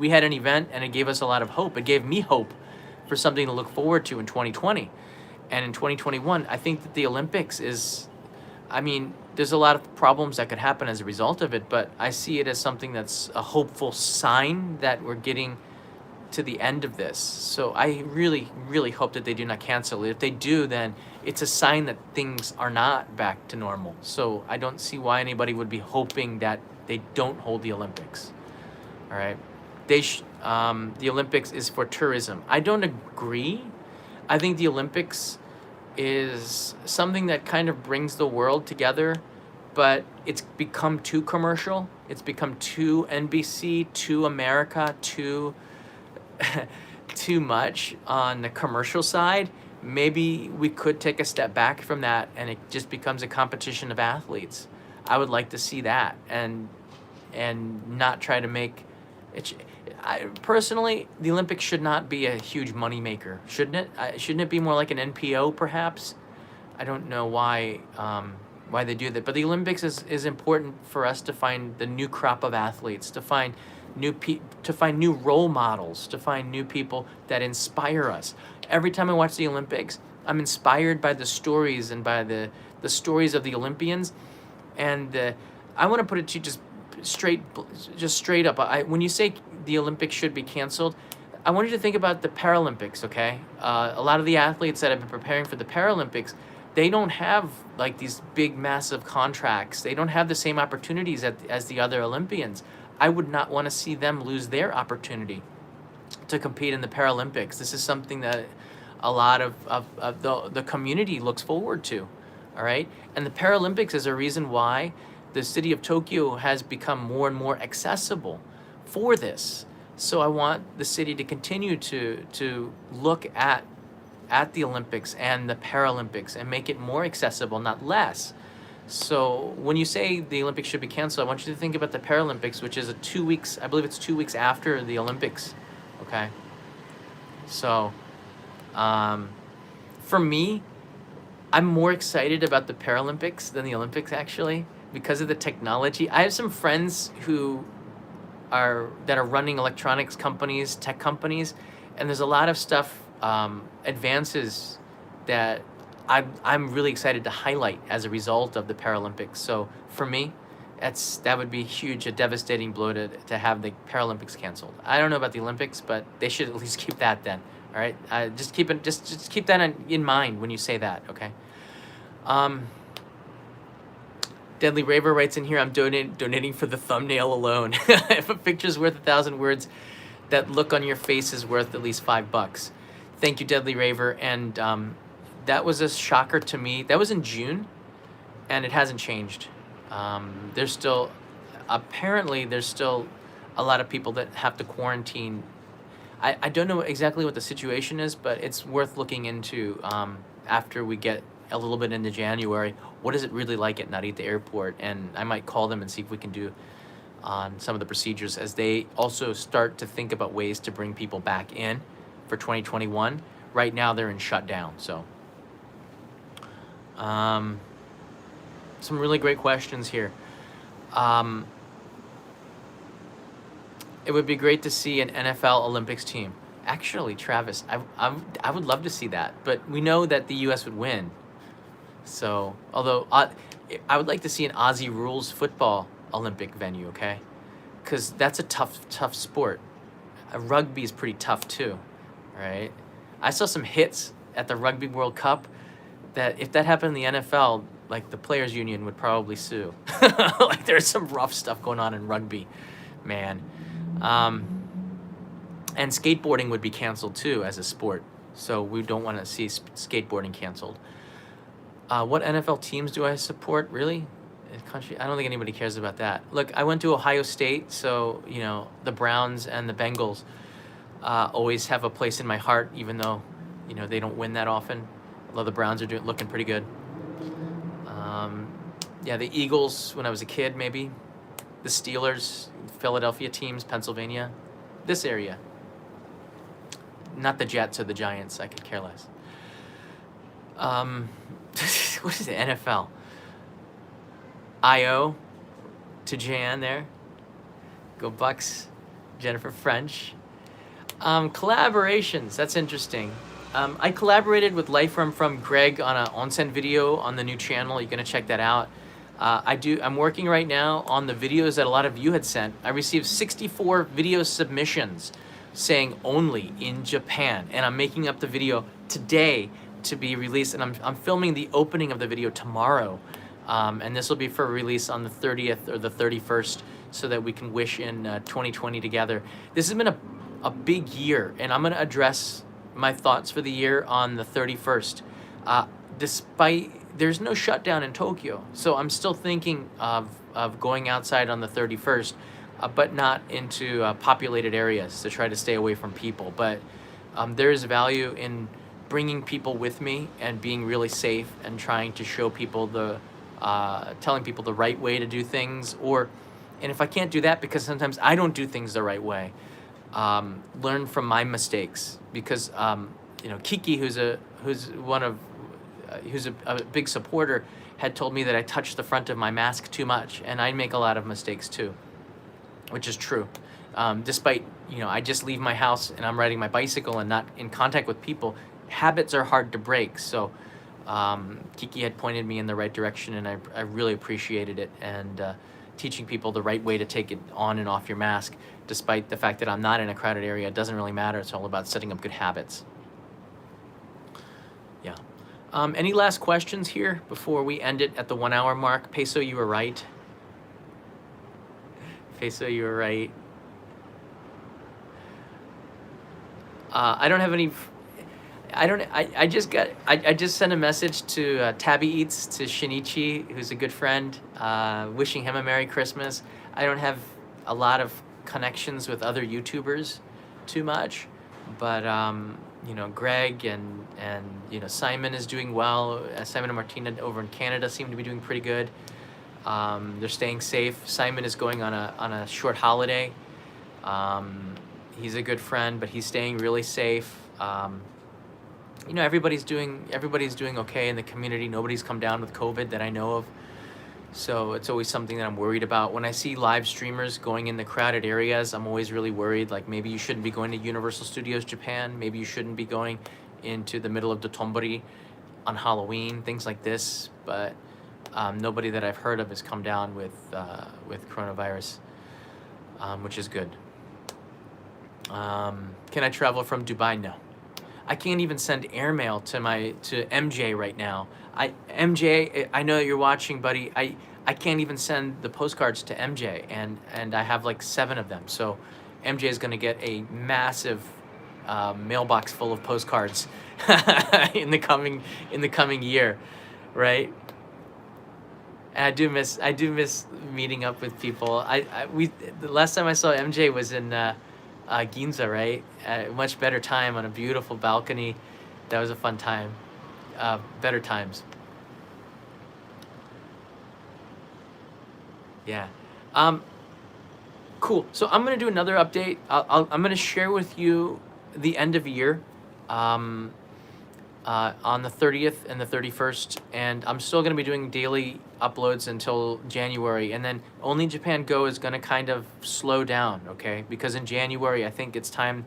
had an event, and it gave us a lot of hope. It gave me hope for something to look forward to in 2020. And in 2021, I think that the Olympics is, I mean, there's a lot of problems that could happen as a result of it, but I see it as something that's a hopeful sign that we're getting to the end of this. So I really, really hope that they do not cancel it. If they do, then it's a sign that things are not back to normal. So I don't see why anybody would be hoping that they don't hold the Olympics. All right. The Olympics is for tourism. I don't agree. I think the Olympics is something that kind of brings the world together, but it's become too commercial. It's become too NBC, too America, too too much on the commercial side. Maybe we could take a step back from that, and it just becomes a competition of athletes. I would like to see that, and not try to make it. Personally, the Olympics should not be a huge moneymaker, shouldn't it? Shouldn't it be more like an NPO, perhaps? I don't know why they do that, but the Olympics is important for us to find the new crop of athletes, to find new role models, to find new people that inspire us. Every time I watch the Olympics, I'm inspired by the stories and by the stories of the Olympians, and I want to put it to you just straight up. When you say the Olympics should be canceled, I want you to think about the Paralympics, okay? A lot of the athletes that have been preparing for the Paralympics, they don't have like these big, massive contracts. They don't have the same opportunities as the other Olympians. I would not want to see them lose their opportunity to compete in the Paralympics. This is something that a lot of the community looks forward to, all right? And the Paralympics is a reason why the city of Tokyo has become more and more accessible for this. So I want the city to continue to look at the Olympics and the Paralympics and make it more accessible, not less. So when you say the Olympics should be canceled, I want you to think about the Paralympics, which is I believe it's 2 weeks after the Olympics, okay? So for me, I'm more excited about the Paralympics than the Olympics, actually, because of the technology. I have some friends that are running electronics companies, tech companies, and there's a lot of stuff, advances that I'm really excited to highlight as a result of the Paralympics. So for me, that would be huge, a devastating blow to have the Paralympics canceled. I don't know about the Olympics, but they should at least keep that then. All right, just keep that in mind when you say that. Okay. Deadly Raver writes in here, I'm donating for the thumbnail alone. If a picture's worth 1,000 words, that look on your face is worth at least $5. Thank you, Deadly Raver. And that was a shocker to me. That was in June, and it hasn't changed. Apparently there's still a lot of people that have to quarantine. I don't know exactly what the situation is, but it's worth looking into after we get a little bit into January. What is it really like at Narita Airport? And I might call them and see if we can do on some of the procedures as they also start to think about ways to bring people back in for 2021. Right now they're in shutdown. So some really great questions here. It would be great to see an NFL Olympics team. Actually, Travis, I would love to see that, but we know that the U.S. would win. So, although I would like to see an Aussie rules football Olympic venue, okay? Because that's a tough sport. Rugby is pretty tough too, right? I saw some hits at the Rugby World Cup that if that happened in the NFL, like the players union would probably sue. Like there's some rough stuff going on in rugby, man. And skateboarding would be canceled too as a sport. So we don't want to see skateboarding canceled. What NFL teams do I support, really? Country? I don't think anybody cares about that. Look, I went to Ohio State, so, you know, the Browns and the Bengals always have a place in my heart, even though, you know, they don't win that often. Although the Browns are looking pretty good. Yeah, the Eagles when I was a kid, maybe. The Steelers, Philadelphia teams, Pennsylvania. This area. Not the Jets or the Giants. I could care less. What is the NFL? IO to Jan there. Go Bucks, Jennifer French. Collaborations, that's interesting. I collaborated with Life Where I'm From Greg on an onsen video on the new channel. You're gonna check that out. I'm working right now on the videos that a lot of you had sent. I received 64 video submissions saying only in Japan, and I'm making up the video today to be released, and I'm filming the opening of the video tomorrow, and this will be for release on the 30th or the 31st, so that we can wish in 2020 together. This has been a big year, and I'm gonna address my thoughts for the year on the 31st. Despite there's no shutdown in Tokyo, so I'm still thinking of going outside on the 31st, but not into populated areas to try to stay away from people. But there is value in bringing people with me and being really safe and trying to show people telling people the right way to do things. And if I can't do that, because sometimes I don't do things the right way, learn from my mistakes. Because Kiki, who's a big supporter, had told me that I touched the front of my mask too much, and I make a lot of mistakes too, which is true. Despite, I just leave my house and I'm riding my bicycle and not in contact with people, habits are hard to break. So Kiki had pointed me in the right direction, and I really appreciated it, and teaching people the right way to take it on and off your mask, despite the fact that I'm not in a crowded area. It doesn't really matter. It's all about setting up good habits. Yeah. Any last questions here before we end it at the 1 hour mark? Peso, you were right. Peso, you were right. I don't have any. I just sent a message to Tabby Eats, to Shinichi, who's a good friend, wishing him a Merry Christmas. I don't have a lot of connections with other YouTubers too much, but Greg and Simon is doing well. Simon and Martina over in Canada seem to be doing pretty good. They're staying safe. Simon is going on a short holiday. He's a good friend, but he's staying really safe. Everybody's doing okay in the community. Nobody's come down with COVID that I know of. So it's always something that I'm worried about. When I see live streamers going in the crowded areas, I'm always really worried. Like, maybe you shouldn't be going to Universal Studios Japan. Maybe you shouldn't be going into the middle of Dotonbori on Halloween, things like this. But nobody that I've heard of has come down with coronavirus, which is good. Can I travel from Dubai? No. I can't even send airmail to MJ right now. MJ, I know that you're watching, buddy. I can't even send the postcards to MJ, and I have like 7 of them. So MJ is going to get a massive mailbox full of postcards in the coming year, right? And I do miss meeting up with people. The last time I saw MJ was in Ginza, right? Much better time on a beautiful balcony. That was a fun time. Better times. Yeah. Cool. So I'm gonna do another update. I'm gonna share with you the end of year, on the 30th and the 31st, and I'm still gonna be doing daily uploads until January, and then Only Japan Go is gonna kind of slow down, okay? Because in January, I think it's time.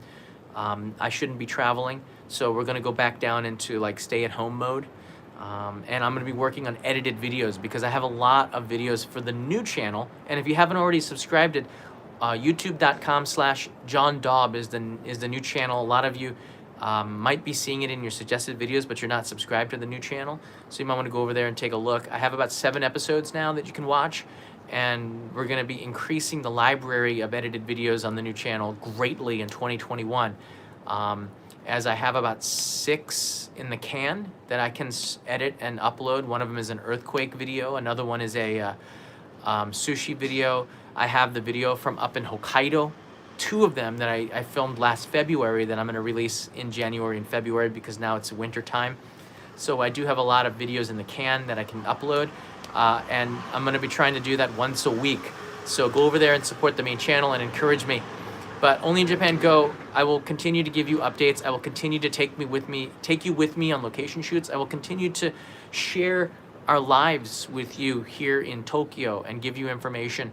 I shouldn't be traveling, so we're gonna go back down into like stay-at-home mode. And I'm going to be working on edited videos, because I have a lot of videos for the new channel. And if you haven't already subscribed it, youtube.com/JohnDaub is the new channel. A lot of you might be seeing it in your suggested videos, but you're not subscribed to the new channel. So you might want to go over there and take a look. I have about 7 episodes now that you can watch, and we're going to be increasing the library of edited videos on the new channel greatly in 2021. As I have about 6 in the can that I can edit and upload. One of them is an earthquake video. Another one is a sushi video. I have the video from up in Hokkaido. 2 of them that I filmed last February that I'm going to release in January and February, because now it's winter time. So I do have a lot of videos in the can that I can upload. And I'm going to be trying to do that once a week. So go over there and support the main channel and encourage me. But Only in Japan Go, I will continue to give you updates. I will continue to take you with me on location shoots. I will continue to share our lives with you here in Tokyo and give you information.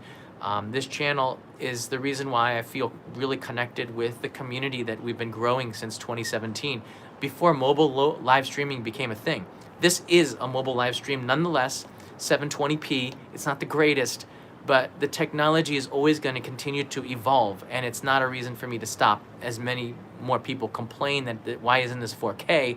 This channel is the reason why I feel really connected with the community that we've been growing since 2017, before mobile live streaming became a thing. This is a mobile live stream nonetheless, 720p. It's not the greatest, but the technology is always going to continue to evolve, and it's not a reason for me to stop. As many more people complain that why isn't this 4K?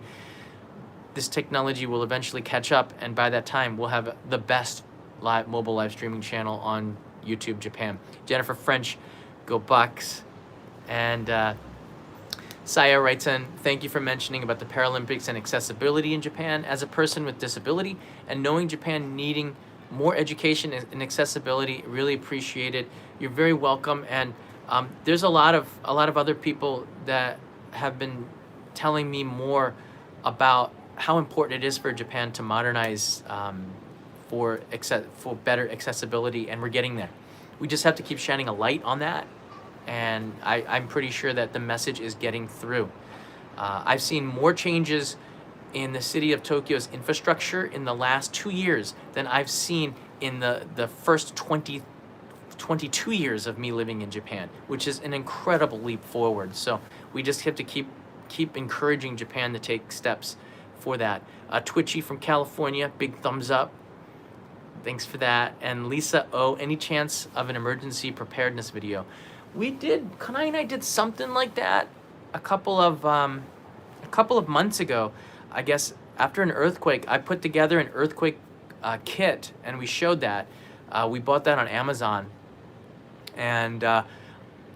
This technology will eventually catch up, and by that time we'll have the best mobile live streaming channel on YouTube Japan. Jennifer French, go Bucks. And Saya writes in, thank you for mentioning about the Paralympics and accessibility in Japan. As a person with disability and knowing Japan needing more education and accessibility, really appreciate it. You're very welcome. And there's a lot of other people that have been telling me more about how important it is for Japan to modernize for better accessibility, and we're getting there. We just have to keep shining a light on that, and I'm pretty sure that the message is getting through. I've seen more changes in the city of Tokyo's infrastructure in the last 2 years than I've seen in the first 22 years of me living in Japan, which is an incredible leap forward. So we just have to keep encouraging Japan to take steps for that. Twitchy from California, big thumbs up. Thanks for that. And Lisa O, any chance of an emergency preparedness video? We did, Kanai and I did something like that a couple of months ago. I guess after an earthquake, I put together an earthquake kit, and we showed that. We bought that on Amazon, and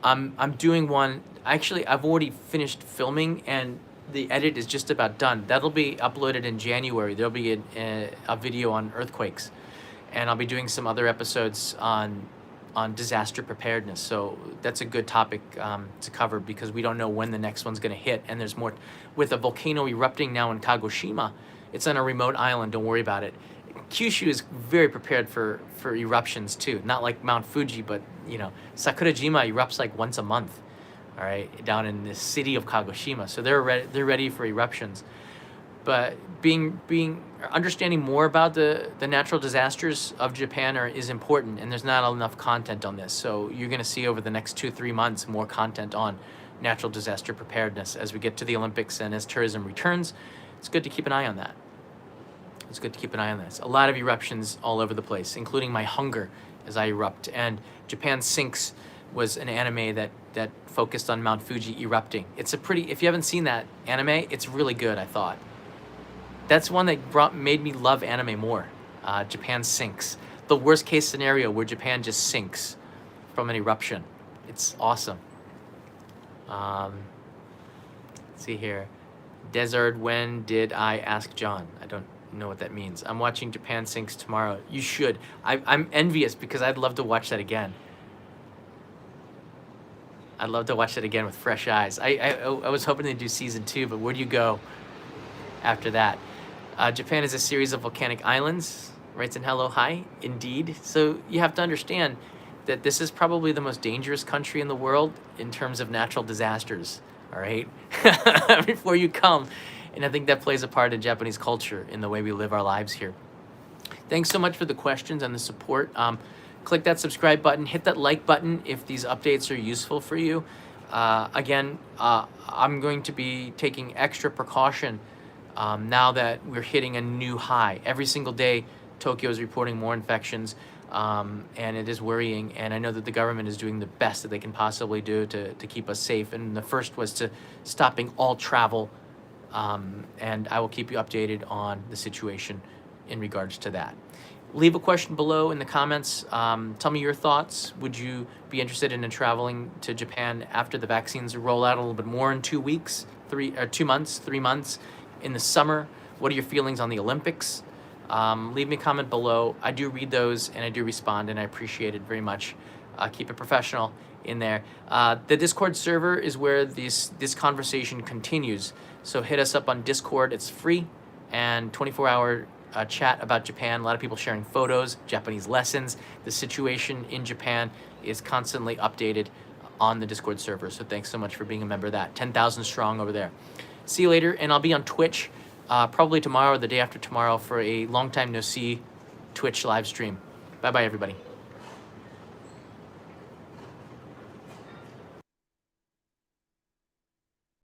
I'm doing one. Actually, I've already finished filming, and the edit is just about done. That'll be uploaded in January. There'll be a video on earthquakes, and I'll be doing some other episodes on disaster preparedness. So that's a good topic to cover, because we don't know when the next one's going to hit, and there's more. With a volcano erupting now in Kagoshima, it's on a remote island. Don't worry about it. Kyushu is very prepared for eruptions too. Not like Mount Fuji, but Sakurajima erupts like once a month. All right, down in the city of Kagoshima, so they're ready for eruptions. But understanding more about the natural disasters of Japan is important, and there's not enough content on this. So you're going to see over the next 2-3 months more content on natural disaster preparedness as we get to the Olympics and as tourism returns. It's good to keep an eye on that. It's good to keep an eye on this. A lot of eruptions all over the place, including my hunger as I erupt. And Japan Sinks was an anime that focused on Mount Fuji erupting. It's if you haven't seen that anime, it's really good, I thought. That's one that made me love anime more. Japan Sinks. The worst case scenario where Japan just sinks from an eruption. It's awesome. Let's see here. Desert, when did I ask John? I don't know what that means. I'm watching Japan Sinks tomorrow. You should. I'm envious, because I'd love to watch that again. I'd love to watch it again with fresh eyes. I was hoping to do season 2, but where do you go after that? Japan is a series of volcanic islands. Writes in hello, hi, indeed. So you have to understand that this is probably the most dangerous country in the world in terms of natural disasters, all right? Before you come. And I think that plays a part in Japanese culture, in the way we live our lives here. Thanks so much for the questions and the support. Click that subscribe button, hit that like button if these updates are useful for you. Again, I'm going to be taking extra precaution now that we're hitting a new high. Every single day, Tokyo is reporting more infections, and it is worrying. And I know that the government is doing the best that they can possibly do to keep us safe. And the first was to stopping all travel, and I will keep you updated on the situation in regards to that. Leave a question below in the comments. Tell me your thoughts. Would you be interested in traveling to Japan after the vaccines roll out a little bit more in 2 weeks, 2 months, 3 months in the summer? What are your feelings on the Olympics? Leave me a comment below. I do read those and I do respond, and I appreciate it very much. Keep it professional in there. The Discord server is where this conversation continues. So hit us up on Discord. It's free and 24-hour chat about Japan. A lot of people sharing photos, Japanese lessons. The situation in Japan is constantly updated on the Discord server. So thanks so much for being a member of that. 10,000 strong over there. See you later, and I'll be on Twitch probably tomorrow or the day after tomorrow for a long time no see Twitch live stream. Bye bye, everybody.